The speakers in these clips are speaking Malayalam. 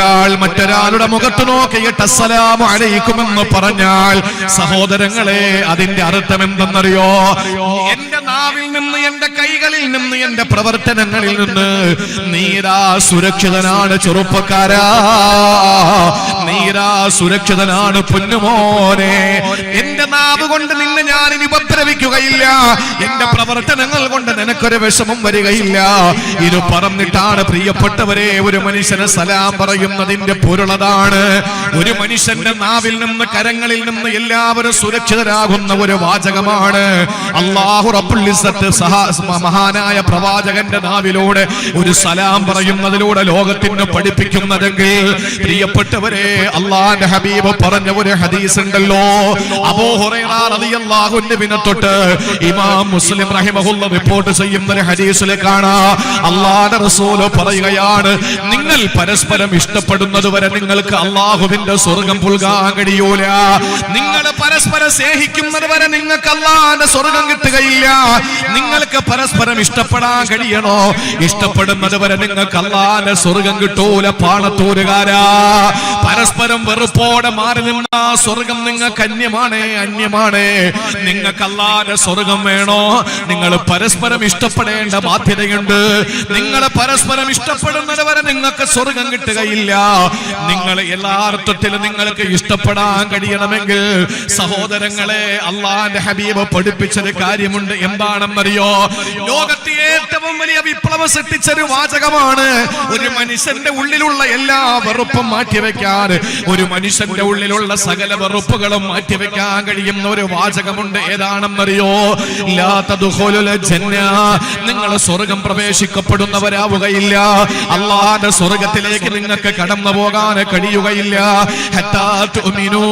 ഒരാൾ മറ്റൊരാളുടെ മുഖത്ത് നോക്കിയിട്ട് അസ്സലാമു അലൈക്കും എന്ന് പറഞ്ഞാൽ സഹോദരങ്ങളെ അതിന്റെ അർത്ഥം എന്തെന്നറിയോ? എന്റെ നാവിൽ നിന്ന്, എന്റെ കൈകളിൽ നിന്ന്, എന്റെ പ്രവർത്തനങ്ങളിൽ നിന്ന് നീരാ സുരക്ഷിതനാണ് ചെറുപ്പക്കാരാ, നീരാ സുരക്ഷിതനാണ് പൊന്നുമോനെ. എന്റെ നാവ് കൊണ്ട് നിന്നെ ഞാൻ ഇനി ഉപദ്രവിക്കുകയില്ല, എന്റെ പ്രവർത്തനങ്ങൾ കൊണ്ട് നിനക്കൊരു വിഷമം വരികയില്ല. ഇത് പറഞ്ഞിട്ടാണ് പ്രിയപ്പെട്ടവരെ ഒരു മനുഷ്യന് സലാം പറയുന്നതിന്റെ പൊരുളതാണ്. ഒരു മനുഷ്യന്റെ നാവിൽ നിന്ന്, കരങ്ങളിൽ നിന്ന് എല്ലാവരും സുരക്ഷിതരാകുന്ന ഒരു വാചകമാണ്. അല്ലാഹു റബ്ബുൽ ഇസ്സത്ത് മഹാനായ പ്രവാചകന്റെ നാവിലൂടെ ഒരു സലാം പറയുന്നതിലൂടെ ലോകത്തിന് പഠിപ്പിക്കുന്നതെങ്കിൽ പ്രിയപ്പെട്ടവരെ, അല്ലാഹുവിന്റെ ഹബീബ് പറഞ്ഞ ഒരു ഹദീസ് ഉണ്ടല്ലോ, അബൂ ഹുറൈറ റളിയല്ലാഹു അൻഹുവിനെ തൊട്ട് ഇമാം മുസ്ലിം റഹിമഹുല്ലാഹ് റിപ്പോർട്ട് ചെയ്യുന്ന ഒരു ഹദീസിൽ കാണാം, അല്ലാഹുവിന്റെ റസൂൽ പറയുകയാണ്, നിങ്ങൾ പരസ്പരം ഇഷ്ടപ്പെടുന്നത് വരെ നിങ്ങൾക്ക് അല്ലാഹുവിന്റെ സ്വർഗ്ഗം പുൽകാൻ കഴിയൂല. നിങ്ങൾ പരസ്പരം സ്നേഹിക്കുന്നത് വരെ നിങ്ങൾക്ക് അല്ലാഹുവിന്റെ സ്വർഗ്ഗം കിട്ടുകയില്ല. നിങ്ങൾക്ക് പരസ്പരം ഇഷ്ടപ്പെടാൻ കഴിയണോ? ഇഷ്ടപ്പെടുന്നത് വരെ നിങ്ങൾക്ക് അല്ലാഹുവിന്റെ സ്വർഗ്ഗം കിട്ടൂല. പാണത്തൂരുകാരാ, പരസ്പരം വെറുപ്പോടെ മാറി നിന്ന സ്വർഗ്ഗം നിങ്ങൾക്ക് അന്യമാണ്. നിങ്ങൾക്ക് അല്ലാഹുവിന്റെ സ്വർഗ്ഗം വേണോ? നിങ്ങൾ പരസ്പരം ഇഷ്ടപ്പെടേണ്ട ബാധ്യതയുണ്ട്. നിങ്ങൾ പരസ്പരം ഇഷ്ടപ്പെടുന്നത് വരെ നിങ്ങൾക്ക് സ്വർഗ്ഗം കിട്ടുകയില്ല. നിങ്ങൾ എല്ലാ അർത്ഥത്തിലും നിങ്ങൾക്ക് ഇഷ്ടപ്പെടാൻ കഴിയണമെങ്കിൽ സഹോദരങ്ങളെ, അല്ലാഹുവിന്റെ ഹബീബ് പഠിപ്പിച്ചൊരു കാര്യമുണ്ട്. എന്താണെന്നറിയോ? ലോകത്തെ ഏറ്റവും വലിയ വിപ്ലവം സൃഷ്ടിച്ചൊരു വാചകമാണ്. ഒരു മനുഷ്യന്റെ ഉള്ളിലുള്ള എല്ലാ വെറുപ്പും മാറ്റിവെക്കാൻ, ഒരു മനുഷ്യന്റെ ഉള്ളിലുള്ള സകല വെറുപ്പുകളും മാറ്റിവെക്കാൻ കഴിയുന്ന ഒരു വാചകമുണ്ട്. ഏതാണെന്നറിയോ? ലാ തദ്ഖുലുൽ ജന്ന, നിങ്ങൾ സ്വർഗ്ഗം പ്രവേശിക്കപ്പെടുന്നവരാവുകയില്ല. അല്ലാഹുവിന്റെ സ്വർഗ്ഗത്തിലേക്ക് നിങ്ങൾക്ക് കടന്നു പോകാൻ കഴിയുകയില്ല. ഹത്താ തുഅ്മിനൂ,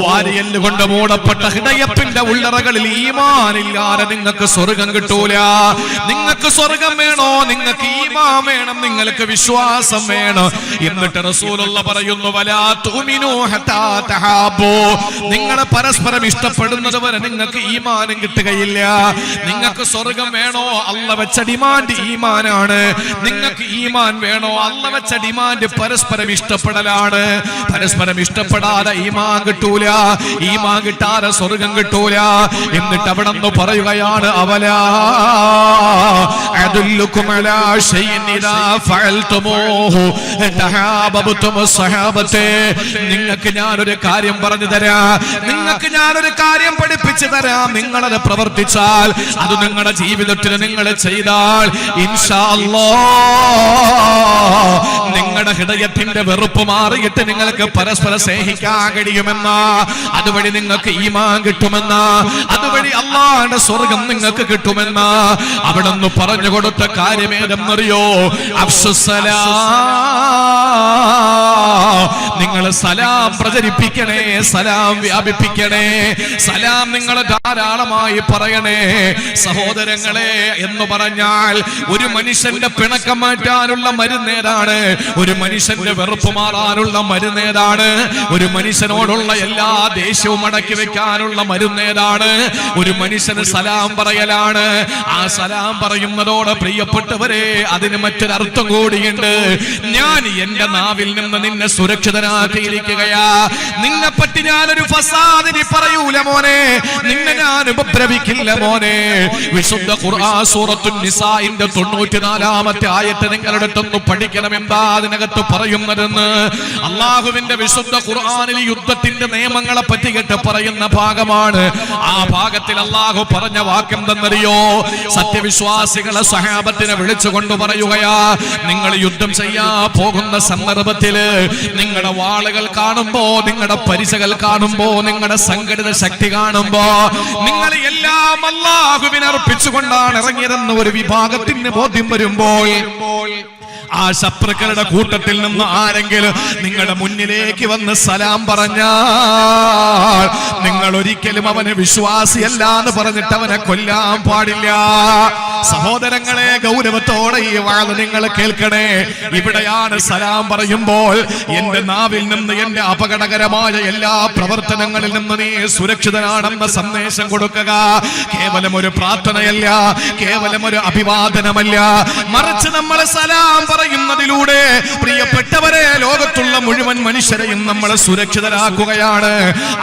വാരിയല് കൊണ്ട് മൂടപ്പെട്ട ഹൃദയത്തിന്റെ ഉള്ളറകളിൽ ഈമാനില്ലാതെ നിങ്ങൾക്ക് സ്വർഗ്ഗം കിട്ടൂല. നിങ്ങൾക്ക് സ്വർഗ്ഗം വേണോ? നിങ്ങൾക്ക് ഈമാൻ വേണം, നിങ്ങൾക്ക് വിശ്വാസം വേണം. എന്നിട്ട് റസൂലുള്ളാഹി പറയുന്നു, വലാ തുഅ്മിനൂ ഹത്താ തഹാബൂ, നിങ്ങൾ പരസ്പരം ഇഷ്ടപ്പെടുന്നത് വരെ നിങ്ങൾക്ക് ഈമാനും കിട്ടുകയില്ല. നിങ്ങൾക്ക് സ്വർഗ്ഗം വേണോ? അല്ലാഹു വെച്ച ഡിമാൻഡ് ഈമാനാണ്. നിങ്ങൾക്ക് ഈമാൻ വേണോ? അല്ലാഹു വെച്ച ഡിമാൻഡ് പരസ്പരം ഇഷ്ടപ്പെടലാണ്. പരസ്പരം ഇഷ്ടപ്പെടാതെ ഈമാൻ കിട്ടൂല, ഈമാൻ കിട്ടാതെ സ്വർഗ്ഗം കിട്ടൂല. എന്നിട്ട് അവിടെ നിന്ന് പറയുകയാണ്, അവലാ അദുല്ലുകും അലാ ശൈഇൻ ഇദാ ഫഅൽതുമൂഹു തഹാബബതും സഹാബത്തെ, നിങ്ങൾക്ക് ഞാനൊരു കാര്യം പറഞ്ഞു തരാം, നിങ്ങൾക്ക് ഞാനൊരു കാര്യം പഠിപ്പിച്ചു തരാം. നിങ്ങളത് പ്രവർത്തിച്ചാൽ, അത് നിങ്ങളുടെ ജീവിതത്തിൽ നിങ്ങൾ ചെയ്താൽ ഇൻഷാ അല്ലാഹ് നിങ്ങളുടെ ഹൃദയത്തിന്റെ വെറുപ്പ് മാറിയിട്ട് നിങ്ങൾക്ക് പരസ്പരം സ്നേഹിക്കാൻ കഴിയുമെന്ന, അതുവഴി നിങ്ങൾക്ക് ഈമാൻ കിട്ടുമെന്ന, അതുവഴി അല്ലാഹുവിന്റെ സ്വർഗ്ഗം നിങ്ങൾക്ക് കിട്ടുമെന്ന അവിടെ നിന്ന് പറഞ്ഞു കൊടുത്ത കാര്യമേതെന്നറിയോ? അഫ്ശുസ്സലാം, നിങ്ങൾ സലാം പ്രചരിപ്പിക്കണേ, സലാം വ്യാപിപ്പിക്കണേ, സലാം നിങ്ങൾ ധാരാളമായി പറയണേ. സഹോദരങ്ങളെ, എന്ന് പറഞ്ഞാൽ ഒരു മനുഷ്യന്റെ പിണക്കം മാറ്റാനുള്ള മരുന്നേതാണ്, ഒരു മനുഷ്യന്റെ വെറുപ്പ് മാറാനുള്ള മരുന്നേതാണ്, ഒരു മനുഷ്യനോടുള്ള എല്ലാ ദേഷ്യവും അടക്കി വെക്കാനുള്ള മരുന്നേതാണ്? ഒരു മനുഷ്യന് സലാം പറയലാണ്. ആ സലാം പറയുന്നതോടെ പ്രിയപ്പെട്ടവരെ, അതിന് മറ്റൊരർത്ഥം കൂടിയുണ്ട്. ഞാൻ എന്റെ നാവിൽ നിന്ന് നിന്നെ സുരക്ഷിതനാക്കിയിരിക്കുകയാ. നിന്നെ പറ്റി ഞാനൊരു ഫസാദിനി പറയൂല മോനെ, നിന്നെ ഞാൻ ഉപദ്രവിക്കില്ല മോനെ. വിശുദ്ധ ഖുർആൻ സൂറത്തുൻ നിസാഇന്റെ 94-ാമത്തെ ആയത്ത് നിങ്ങളുടെ അടുത്തൊന്ന് പഠിക്കണം. എന്താ അതിനകത്ത് പറയുന്നതെന്ന്? അള്ളാഹുവിന്റെ വിശുദ്ധ ഖുർആനിൽ യുദ്ധത്തിന്റെ നിയമങ്ങളെ പറ്റി കേട്ട് പറയുന്ന ഭാഗമാണ്. ആ ഭാഗത്തിൽ അള്ളാഹു പറഞ്ഞ വാക്കെന്തെന്നറിയോ? സത്യവിശ്വാസികളെ സഹാബത്തിനെ വിളിച്ചുകൊണ്ട് പറയുകയാ, നിങ്ങൾ യുദ്ധം ചെയ്യാൻ പോകുന്ന സന്ദർഭത്തില് നിങ്ങളുടെ വാളുകൾ കാണുമ്പോ, നിങ്ങളുടെ പരിചകൾ കാണുമ്പോ, നിങ്ങളുടെ സംഘടിത ശക്തി കാണുമ്പോ, നിങ്ങൾ എല്ലാം അല്ലാഹുവിനെ അർപ്പിച്ചുകൊണ്ടാണ് ഇറങ്ങിയതെന്ന് ഒരു വിഭാഗത്തിന് ബോധ്യം വരുമ്പോൾ, ആ ശത്രുക്കളുടെ കൂട്ടത്തിൽ നിന്ന് ആരെങ്കിലും നിങ്ങളുടെ മുന്നിലേക്ക് വന്ന് സലാം പറഞ്ഞാൽ, നിങ്ങൾ ഒരിക്കലും അവനെ വിശ്വാസിയല്ല എന്ന് പറഞ്ഞിട്ട് അവനെ കൊല്ലാൻ പാടില്ല. സഹോദരങ്ങളെ, ഗൗരവത്തോടെ ഈ വാള് നിങ്ങൾ കേൾക്കണേ. ഇവിടെയാണ് സലാം പറയുമ്പോൾ എന്റെ നാവിൽ നിന്ന് എന്റെ അപകടകരമായ എല്ലാ പ്രവർത്തനങ്ങളിൽ നിന്ന് നീ സുരക്ഷിതനാണെന്ന സന്ദേശം കൊടുക്കുക. കേവലം ഒരു പ്രാർത്ഥനയല്ല, കേവലം ഒരു അഭിവാദനമല്ല, മറിച്ച് നമ്മൾ സലാം പറയുന്നതിലൂടെ പ്രിയപ്പെട്ടവരെ, ലോകത്തുള്ള മുഴുവൻ മനുഷ്യരെയും നമ്മൾ സുരക്ഷിതരാക്കുകയാണ്.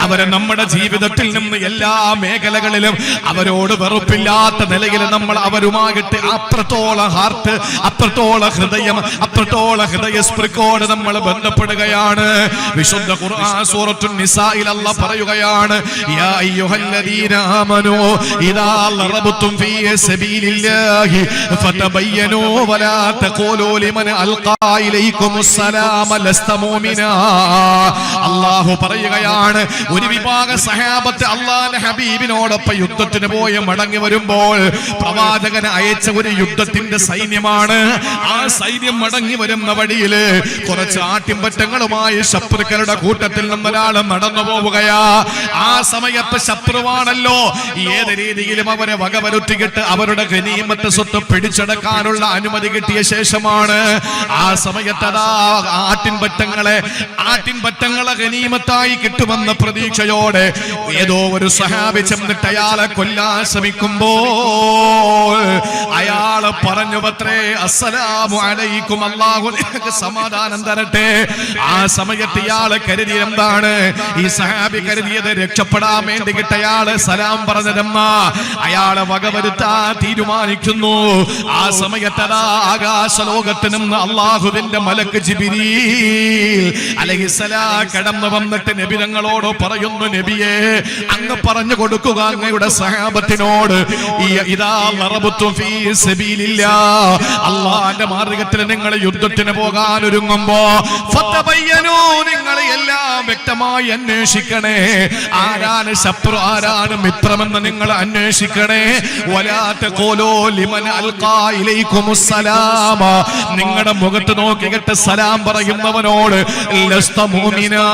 അവരെ നമ്മുടെ ജീവിതത്തിൽ നിന്ന് എല്ലാ മേഖലകളിലും അവരോട് വെറുപ്പില്ലാത്ത നിലയിൽ നമ്മൾ അവരുമായിട്ട് അത്രത്തോളം ഹാർട്ട്, അത്രത്തോളം ഹൃദയം, അത്രത്തോളം ഹൃദയസ്പൃക്കോട് നമ്മൾ ബന്ധപ്പെടുകയാണ്. വിശുദ്ധ ഖുർആൻ സൂറത്തുൻ നിസായിൽ അല്ലാഹ് പറയുകയാണ്, യാ അയ്യുഹല്ലദീന ആമനൂ ഇദാ ലറബ്തും ഫീ സബീലില്ലാഹി ഫതബയ്യനൂ വലാ തഖൂലൂ ലിമൻ അൽഖാ ഇലൈക്കുമുസ് സലാമ ലസ്ത മുഅ്മിനാ. അല്ലാഹു പറയുകയാണ്, ഒരു വിഭാഗം സഹാബത്ത് അല്ലാഹുവിന്റെ ഹബീബിനോടൊപ്പം യുദ്ധത്തിന് പോയി മടങ്ങി വരുമ്പോൾ, പ്രവാചകൻ അയച്ച ഒരു യുദ്ധത്തിന്റെ സൈന്യമാണ്. ആ സൈന്യം മടങ്ങി വരുന്ന വഴിയില് കുറച്ച് ആട്ടിൻപറ്റങ്ങളുമായി ശത്രുക്കളുടെ കൂട്ടത്തിൽ നിന്നൊരാൾ നടന്നു പോവുകയാ. ആ സമയത്ത് ശത്രുവാണല്ലോ, ഏത് രീതിയിലും അവരെ വകവരുത്തിയിട്ട് അവരുടെ ഗനീമത്ത് സ്വത്ത് പിടിച്ചെടുക്കാനുള്ള അനുമതി കിട്ടിയ ശേഷമാണ് ആ സമയത്ത് ആട്ടിൻപറ്റങ്ങളെ ഗനീമത്തായി കിട്ടുമെന്ന പ്രതീക്ഷയോടെ ഏതോ ഒരു സഹാബി ചെന്നിട്ട് അയാളെ കൊല്ലാൻ ശ്രമിക്കുമ്പോൾ അയാള് പറഞ്ഞു പത്രേ, അസ്സലാമു അലൈക്കും, അല്ലാഹു നിനക്ക് സമാധാനം തരട്ടെ. ആ സമയത്ത് ഇയാള് കരുതി എന്താണ്? ഈ സഹാബി കരുതിയത് രക്ഷപ്പെടാൻ വേണ്ടിയിട്ട് അയാള് സലാം പറഞ്ഞതെന്നാ. അയാളെ വകവരുത്താൻ തീരുമാനിക്കുന്നു. ആ സമയത്ത് ആകാശലോകത്ത് നിന്ന് അല്ലാഹുവിന്റെ മലക്ക് ജിബ്രീൽ അലൈഹിസ്സലാം കടന്നു വന്നിട്ട് നബി തങ്ങളോട് പറയുന്നു, നബിയേ, അങ്ങ് പറഞ്ഞു കൊടുക്കുക അങ്ങയുടെ സഹാബത്തിനോട്, ഇദാ ലറബ്തും ഫീ സബീലില്ലാഹ്, അല്ലാഹുവിന്റെ മാർഗ്ഗത്തിൽ നിങ്ങൾ യുദ്ധത്തിന് പോകാൻ ഒരുങ്ങുമ്പോ ഫതബയ്യനൂ, നിങ്ങൾ എല്ലാം വ്യക്തമായി അന്വേഷിക്കണേ. ആരാണ് ശത്രു, ആരാണ് മിത്രമെന്ന് നിങ്ങൾ അന്വേഷിക്കണേ. വലാ തഖൂലൂ ലിമൻ അൽഖാ ഇലൈക്കുമുസ് സലാമ, നിങ്ങളുടെ മുഖത്ത് നോക്കിയിട്ട് സലാം പറയുന്നവനോട് ലസ്ത മുഅ്മിനാ,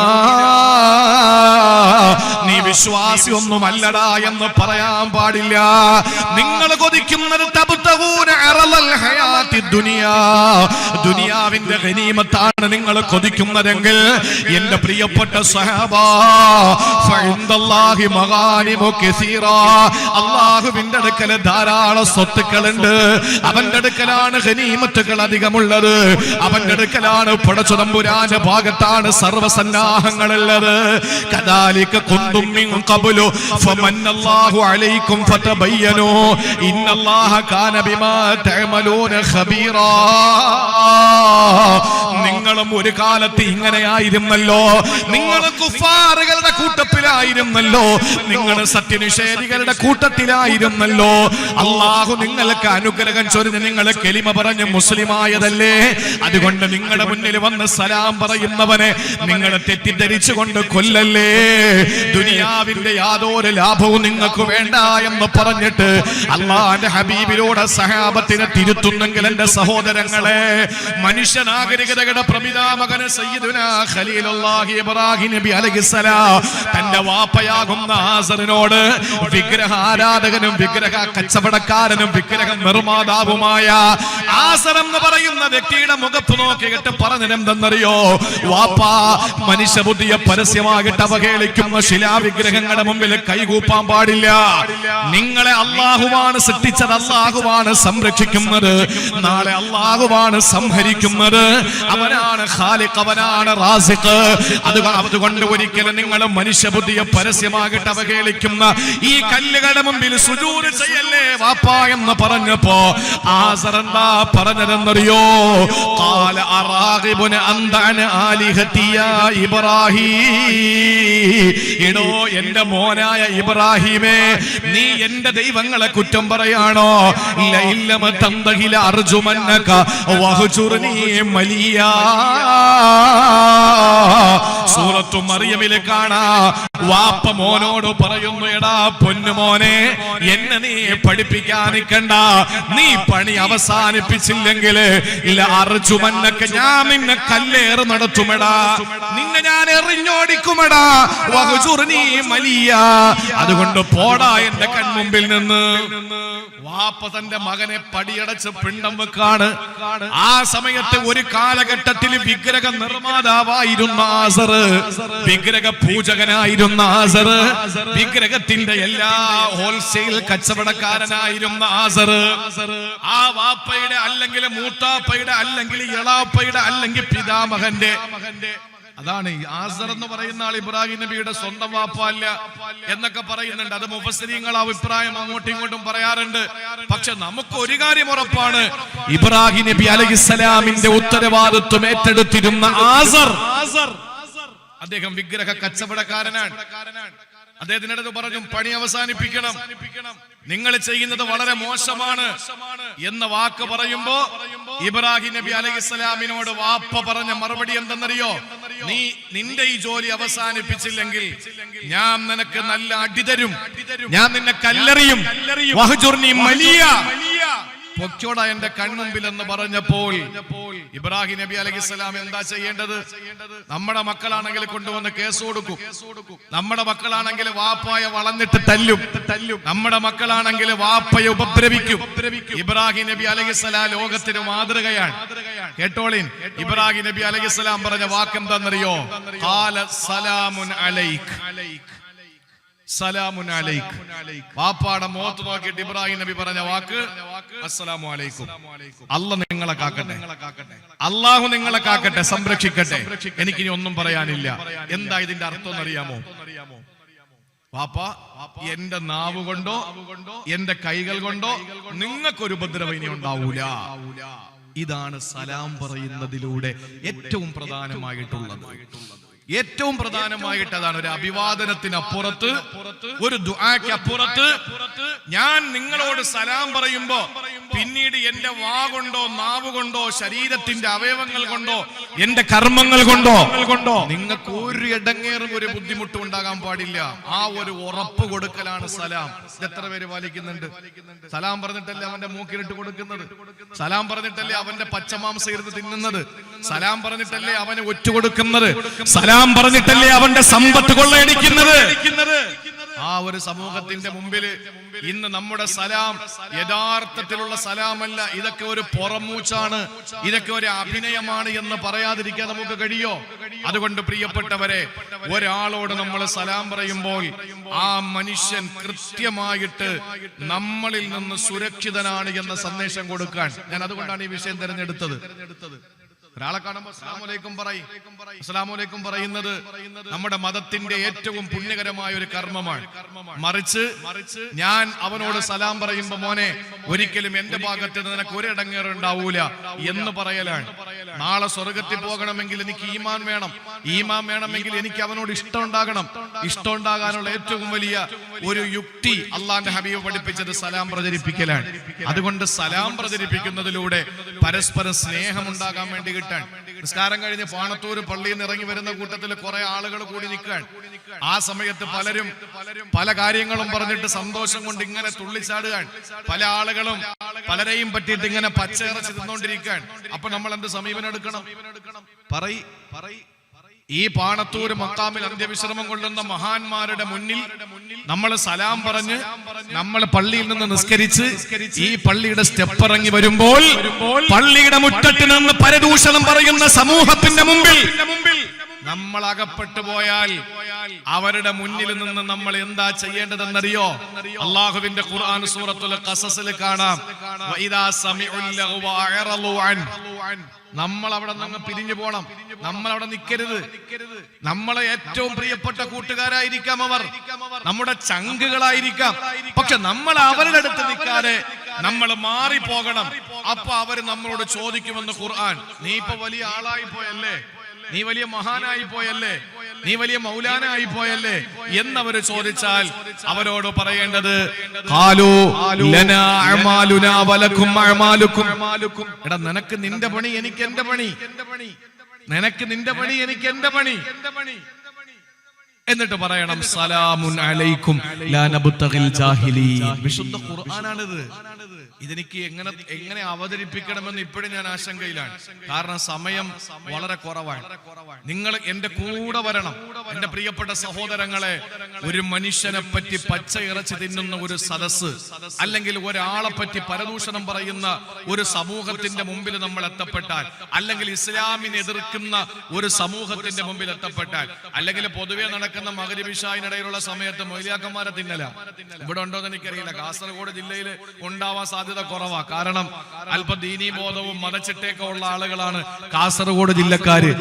നീ വിശ്വാസി ഒന്നുമല്ലടാ എന്ന് പറയാൻ പാടില്ല. നിങ്ങൾ കൊതിക്കുന്നത് തബ്തഗൂന അറളൽ ഹയാത്തി ദുനിയാ, ദുനിയാവിന്റെ ഗനീമത്താണ് നിങ്ങൾ കൊതിക്കുന്നതെങ്കിൽ എന്റെ പ്രിയപ്പെട്ട സഹാബാ, ഫഇൻദല്ലാഹി മഗാനിമു കസീറാ, അല്ലാഹുവിന്റെ അടുക്കൽ ധാരാളം സ്വത്തുക്കളുണ്ട്. അവന്റെ അടുക്കലാണ് ഗനീമത്തുകൾ അധികമുള്ളത്. അവന്റെ അടുക്കലാണ് പടച്ചുതമ്പുരാന്റെ ഭാഗത്താണ് സർവസന്നാഹങ്ങളുള്ളത്. കദാലിക കുന്തും മിൻ ഖബ്ലു ഫമന്നല്ലാഹു അലൈക്കും ഫതബയ്യനൂ ഇന്നല്ലാഹ കാന ബിമാ തഅമലൂന ഖബീറാ. നിങ്ങളും ഒരു കാലത്ത് ഇങ്ങനെയായിരുന്നല്ലോ. നിങ്ങൾ കുഫാറുകളുടെ കൂട്ടത്തിലായിരുന്നല്ലോ. നിങ്ങൾ സത്യനിഷേധികളുടെ കൂട്ടത്തിലായിരുന്നല്ലോ. അല്ലാഹു നിങ്ങൾക്ക് അനുഗ്രഹം ചൊരിഞ്ഞ് നിങ്ങൾ കലിമ പറഞ്ഞ് മുസ്ലിമായതല്ലേ. അതുകൊണ്ട് നിങ്ങളുടെ മുന്നിൽ വന്ന് സലാം പറയുന്നവനെ നിങ്ങൾ തെറ്റിദ്ധരിച്ചുകൊണ്ട് കൊല്ലല്ലേ. ദുനിയാവിന്റെ യാതൊരു ലാഭവും നിങ്ങൾക്ക് വേണ്ട എന്ന് പറഞ്ഞിട്ട് അല്ലാഹുവിന്റെ ഹബീബിലൂടെ സഹാബത്തിനെ തിരുത്തുന്നെങ്കിൽ എന്റെ സഹോദരങ്ങളെ, മനുഷ്യ നാഗരികതയുടെ പ്രപിതാമകന് സയ്യിദുനാ ഖലീലുല്ലാഹി ഇബ്രാഹിം നബി അലൈഹിസ്സലാം തന്റെ വാപ്പയാകുന്ന ആസറിനോട്, വിഗ്രഹ ആരാധകനും വിഗ്രഹ കച്ചവടക്കാരനും വിഗ്രഹ നിർമ്മാതാവുമായ ആസർ എന്ന് പറയുന്ന വ്യക്തിയുടെ മുഖത്ത് നോക്കിയിട്ട് പറഞ്ഞതെന്തെന്നറിയോ? വാപ്പാ, മനുഷ്യബുദ്ധിയെ പരസ്യമായിട്ട് അവഹേളിക്കുന്ന ശിലാവിഗ്രഹങ്ങളുടെ മുമ്പിൽ കൈകൂപ്പാൻ പാടില്ല. നിങ്ങളെ അല്ലാഹുവാണ് സൃഷ്ടിച്ചത്, അല്ലാഹുവാണ് സംരക്ഷിക്കുന്നത്, നാളെ അല്ലാഹുവാണ് സംഹരിക്കുന്നത്. അവനാണ് ഖാലിഖ്, അവനാണ് റാസിഖ്. അതുകൊണ്ട് ഒരിക്കലും നിങ്ങൾ മനുഷ്യബുദ്ധിയെ പരസ്യമായിട്ട് അവഹേളിക്കുന്ന ഈ കല്ലുകളുടെ മുമ്പിൽ സുജൂദ് ചെയ്യല്ലേ വാപ്പാ എന്ന് പറഞ്ഞപ്പോ ആസർ എന്താ പറഞ്ഞതെന്നറിയോ? ഖാല അറാഗിബുൻ അൻത അൻ ആലിഹതി യാ ഇബ്രാഹീം, എടോ എന്റെ മോനായ ഇബ്രാഹിമേ, നീ എന്റെ ദൈവങ്ങളെ കുറ്റം പറയാണോ? ലഇല്ലമ തന്തഹില അർജുമന്നക വഹ്ജുർനി മലിയാ. സൂറത്തു മറിയമിൽ കാണാ വാപ്പ മോനോട് പറയുന്നു, എടാ പൊന്നുമോനെ, എന്നെ നീ പഠിപ്പിക്കാൻ നിൽക്കണ്ട. നീ പണി അവസാനിപ്പിച്ചില്ലെങ്കിൽ അർജുമന്നൊക്കെ ഞാൻ നിന്നെ കല്ലേറ് നടത്തുമെടാ, നിന്നെ ഞാൻ എറിഞ്ഞോടിക്കുമെടാ. വഹ്ജുർനി മലിയ, അതുകൊണ്ട് പോടാ എന്റെ കൺമുമ്പിൽ നിന്ന്. വാപ്പ തന്റെ മകനെ പടിയടച്ച് പിണ്ടം വെക്കാണ്. ആ സമയത്ത് ഒരു കാലഘട്ടത്തിൽ വിഗ്രഹ നിർമ്മാതാവായിരുന്ന ആസർ, വിഗ്രഹ പൂജകനായിരുന്ന ആസർ, വിഗ്രഹത്തിന്റെ എല്ലാ ഹോൾസെയിൽ കച്ചവടക്കാരനായിരുന്ന ആസർ, ആ വാപ്പയുടെ അല്ലെങ്കിൽ മൂത്താപ്പയുടെ അല്ലെങ്കിൽ ഇളാപ്പയുടെ അല്ലെങ്കിൽ പിതാമഹന്റെ, അതാണ് ഈ ആസർ എന്ന് പറയുന്ന ആൾ ഇബ്രാഹിം നബിയുടെ സ്വന്തം വാപ്പ അല്ല എന്നൊക്കെ പറയുന്നുണ്ട്. അത് മുഫസ്സിരീങ്ങൾ അഭിപ്രായം അങ്ങോട്ടും ഇങ്ങോട്ടും പറയാറുണ്ട്. പക്ഷെ നമുക്ക് ഒരു കാര്യം ഉറപ്പാണ്, ഇബ്രാഹിം നബി അലൈഹിസ്സലാമിന്റെ ഉത്തരവാദിത്വം ഏറ്റെടുത്തിരുന്ന ആസർ അദ്ദേഹം വിഗ്രഹ കച്ചവടക്കാരനാണ്. അദ്ദേഹത്തിനടുത്ത് പറഞ്ഞു, പണി അവസാനിപ്പിക്കണം, നിങ്ങൾ ചെയ്യുന്നത് വളരെ മോശമാണ് എന്ന വാക്ക് പറയുമ്പോ ഇബ്രാഹിം നബി അലൈഹിസ്സലാമിനോട് വാപ്പ പറഞ്ഞ മറുപടി എന്തെന്നറിയോ? നിന്റെ ഈ ജോലി അവസാനിപ്പിച്ചില്ലെങ്കിൽ ഞാൻ നിനക്ക് നല്ല അടി തരും, ഞാൻ നിന്നെ കല്ലെറിയും, വഹ്ജുർനി മലിയ, പൊക്കോടാ എന്റെ കൺമുമ്പിൽ എന്ന് പറഞ്ഞപ്പോൾ ഇബ്രാഹിം നബി അലൈഹിസ്സലാം എന്താ ചെയ്യേണ്ടത്? നമ്മുടെ മക്കളാണെങ്കിൽ കൊണ്ടുവന്ന് കേസ് കൊടുക്കും, നമ്മുടെ മക്കളാണെങ്കിൽ വാപ്പായ വളഞ്ഞിട്ട് തല്ലും, നമ്മുടെ മക്കളാണെങ്കിൽ വാപ്പയെ ഉപദ്രവിക്കും. ഇബ്രാഹിം നബി അലൈഹിസ്സലാം ലോകത്തിന് മാതൃകയാണ്. കേട്ടോളിൻ, ഇബ്രാഹിം നബി അലൈഹിസ്സലാം പറഞ്ഞ വാക്ക് എന്താണെന്നറിയോ? ഖാല സലാമുൻ അലൈക്, സലാമുൻ അലൈക്. വാപ്പാടെ മുഖത്ത് നോക്കിയിട്ട് ഇബ്രാഹിം നബി പറഞ്ഞ വാക്ക് അസ്സലാമു അലൈക്കും. അല്ലാഹു നിങ്ങളെ കാക്കട്ടെ, അല്ലാഹു നിങ്ങളെ കാക്കട്ടെ, സംരക്ഷിക്കട്ടെ. എനിക്കിനി ഒന്നും പറയാനില്ല. എന്താ ഇതിന്റെ അർത്ഥം എന്നറിയാമോ? വാപ്പ എന്റെ നാവ് കൊണ്ടോ എന്റെ കൈകൾ കൊണ്ടോ നിങ്ങൾക്കൊരു ഉപദ്രവം ഇനി ഉണ്ടാവൂല. ഇതാണ് സലാം പറയുന്നതിലൂടെ ഏറ്റവും പ്രധാനമായിട്ടുള്ളത്. ഏറ്റവും പ്രധാനമായിട്ട് അതാണ്. ഒരു അഭിവാദനത്തിനപ്പുറത്ത്, ഒരു ദുആക്ക് അപ്പുറത്ത് ഞാൻ നിങ്ങളോട് സലാം പറയുമ്പോ പിന്നീട് എന്റെ വാ കൊണ്ടോ നാവ് കൊണ്ടോ ശരീരത്തിന്റെ അവയവങ്ങൾ കൊണ്ടോ എന്റെ കർമ്മങ്ങൾ കൊണ്ടോ നിങ്ങൾക്ക് ഒരു ഇടങ്ങേറും ഒരു ബുദ്ധിമുട്ടും ഉണ്ടാകാൻ പാടില്ല. ആ ഒരു ഉറപ്പ് കൊടുക്കലാണ് സലാം. എത്ര പേര് പാലിക്കുന്നുണ്ട്? സലാം പറഞ്ഞിട്ടല്ലേ അവന്റെ മൂക്കിലിട്ട് കൊടുക്കുന്നത്, സലാം പറഞ്ഞിട്ടല്ലേ അവന്റെ പച്ചമാംസം ഇരുന്ന് തിന്നുന്നത്, സലാം പറഞ്ഞിട്ടല്ലേ അവന് ഒറ്റ കൊടുക്കുന്നത്, സലാം പറഞ്ഞിട്ടല്ലേ അവന്റെ സമ്പത്ത് കൊള്ളയടിക്കുന്നത്. ആ ഒരു സമൂഹത്തിന്റെ മുമ്പിൽ ഇന്ന് നമ്മുടെ സലാം യഥാർത്ഥത്തിലുള്ള സലാമല്ല, ഇതൊക്കെ ഒരു പുറമൂച്ചാണ്, ഇതൊക്കെ ഒരു അഭിനയമാണ് എന്ന് പറയാതിരിക്കാൻ നമുക്ക് കഴിയോ? അതുകൊണ്ട് പ്രിയപ്പെട്ടവരെ, ഒരാളോട് നമ്മൾ സലാം പറയുമ്പോൾ ആ മനുഷ്യൻ കൃത്യമായിട്ട് നമ്മളിൽ നിന്ന് സുരക്ഷിതനാണ് എന്ന സന്ദേശം കൊടുക്കാൻ ഞാൻ അതുകൊണ്ടാണ് ഈ വിഷയം തിരഞ്ഞെടുത്തത്. ഒരാളെ കാണുമ്പോൾ അസ്സലാമു അലൈക്കും പറയും. അസ്സലാമു അലൈക്കും പറയുന്നത് നമ്മുടെ മതത്തിന്റെ ഏറ്റവും പുണ്യകരമായ ഒരു കർമ്മമാണ്. മറിച്ച് ഞാൻ അവനോട് സലാം പറയുമ്പോ മോനെ ഒരിക്കലും എന്റെ ഭാഗത്ത് നിനക്ക് ഒരു ഇടങ്ങേറുണ്ടാവൂല എന്ന് പറയലാണ്. നാളെ സ്വർഗത്തിൽ പോകണമെങ്കിൽ എനിക്ക് ഈമാൻ വേണം, ഈമാൻ വേണമെങ്കിൽ എനിക്ക് അവനോട് ഇഷ്ടം ഉണ്ടാകണം. ഇഷ്ടം ഉണ്ടാകാനുള്ള ഏറ്റവും വലിയ ഒരു യുക്തി അള്ളാന്റെ ഹബീബ് പഠിപ്പിച്ചത് സലാം പ്രചരിപ്പിക്കലാണ്. അതുകൊണ്ട് സലാം പ്രചരിപ്പിക്കുന്നതിലൂടെ പരസ്പരം സ്നേഹം ഉണ്ടാകാൻ വേണ്ടി നിസ്കാരം കഴിഞ്ഞ് പാണത്തൂര് പള്ളിയിൽ നിന്ന് ഇറങ്ങി വരുന്ന കൂട്ടത്തിൽ കുറെ ആളുകൾ കൂടി നിൽക്കാൻ. ആ സമയത്ത് പലരും പല കാര്യങ്ങളും പറഞ്ഞിട്ട് സന്തോഷം കൊണ്ട് ഇങ്ങനെ തുള്ളിച്ചാടുകയാണ്. പല ആളുകളും പലരെയും പറ്റിയിട്ട് ഇങ്ങനെ പച്ചയിറച്ചി തിന്നോണ്ടിരിക്കാൻ. അപ്പൊ നമ്മൾ എന്ത് സമീപനം എടുക്കണം? ഈ പാണത്തൂര് മക്കാമിൽ അന്ത്യവിശ്രമം കൊള്ളുന്ന മഹാന്മാരുടെ മുന്നിൽ നമ്മൾ സലാം പറഞ്ഞ് നമ്മൾ പള്ളിയിൽ നിന്ന് നിസ്കരിച്ച് ഈ പള്ളിയുടെ സ്റ്റെപ്പ് ഇറങ്ങി വരുമ്പോൾ പള്ളിയുടെ മുറ്റത്ത് നിന്ന് പരദൂഷണം പറയുന്ന സമൂഹത്തിന്റെ മുമ്പിൽ നമ്മൾ അകപ്പെട്ടു പോയാൽ അവരുടെ മുന്നിൽ നിന്ന് നമ്മൾ എന്താ ചെയ്യേണ്ടതെന്നറിയോ? അള്ളാഹുവിന്റെ ഖുർആൻ സൂറത്തുൽ ഖസസിൽ കാണാം, വഇദാ സമിഉൽ ലഗ്വ അഅറളു അൻ. നമ്മൾ അവിടെ നിന്ന് പിരിഞ്ഞു പോണം, നമ്മൾ അവിടെ നിൽക്കരുത്. നമ്മളെ ഏറ്റവും പ്രിയപ്പെട്ട കൂട്ടുകാരായിരിക്കാം അവർ, നമ്മുടെ ചങ്കുകളായിരിക്കാം. പക്ഷെ നമ്മൾ അവരുടെ അടുത്ത് നിൽക്കാതെ നമ്മൾ മാറിപ്പോകണം. അപ്പൊ അവര് നമ്മളോട് ചോദിക്കുമെന്ന് ഖുർആൻ, നീ ഇപ്പൊ വലിയ ആളായി പോയല്ലേ, നീ വലിയ മഹാനായി പോയല്ലേ, നീ വലിയ മൗലാനായി പോയല്ലേ എന്നവര് ചോദിച്ചാൽ അവരോട് പറയേണ്ടത് എടാ നിനക്ക് നിന്റെ പണി എനിക്ക് എന്റെ പണി, നിനക്ക് നിന്റെ പണി എനിക്ക് എന്റെ പണി. എന്നിട്ട് പറയണം സലാമുൻ അലൈക്കും ലാ നബ്തഗിൽ ജാഹിലീൻ. വിശുദ്ധ ഖുർആനാണിത്. ഇതെനിക്ക് എങ്ങനെ അവതരിപ്പിക്കണമെന്ന് ഇപ്പോഴും ഞാൻ ആശങ്കയിലാണ്. കാരണം സമയം വളരെ കുറവാണ്. നിങ്ങൾ എന്റെ കൂടെ വരണം. എന്റെ പ്രിയപ്പെട്ട സഹോദരങ്ങളെ, ഒരു മനുഷ്യനെ പറ്റി പച്ച ഇറച്ചി തിന്നുന്ന ഒരു സദസ്സ്, അല്ലെങ്കിൽ ഒരാളെ പറ്റി പരദൂഷണം പറയുന്ന ഒരു സമൂഹത്തിന്റെ മുമ്പിൽ നമ്മൾ എത്തപ്പെട്ടാൽ, അല്ലെങ്കിൽ ഇസ്ലാമിനെ എതിർക്കുന്ന ഒരു സമൂഹത്തിന്റെ മുമ്പിൽ എത്തപ്പെട്ടാൽ, അല്ലെങ്കിൽ പൊതുവെ നടക്കുന്ന മഗ്‌രിബ് ഇശാഇനിടയിലുള്ള സമയത്ത് മൊയ്ലിയാക്കന്മാരെ തിന്നല ഇവിടെ ഉണ്ടോ എന്ന് എനിക്കറിയില്ല. കാസർഗോഡ് ജില്ലയിൽ ഉണ്ടാവാൻ സാധ്യത കുറവാ. കാരണം അല്പ ദീനീ ബോധവും മതച്ചിട്ടയൊക്കെ ഉള്ള ആളുകളാണ് കാസർഗോഡ് ജില്ലക്കാര്.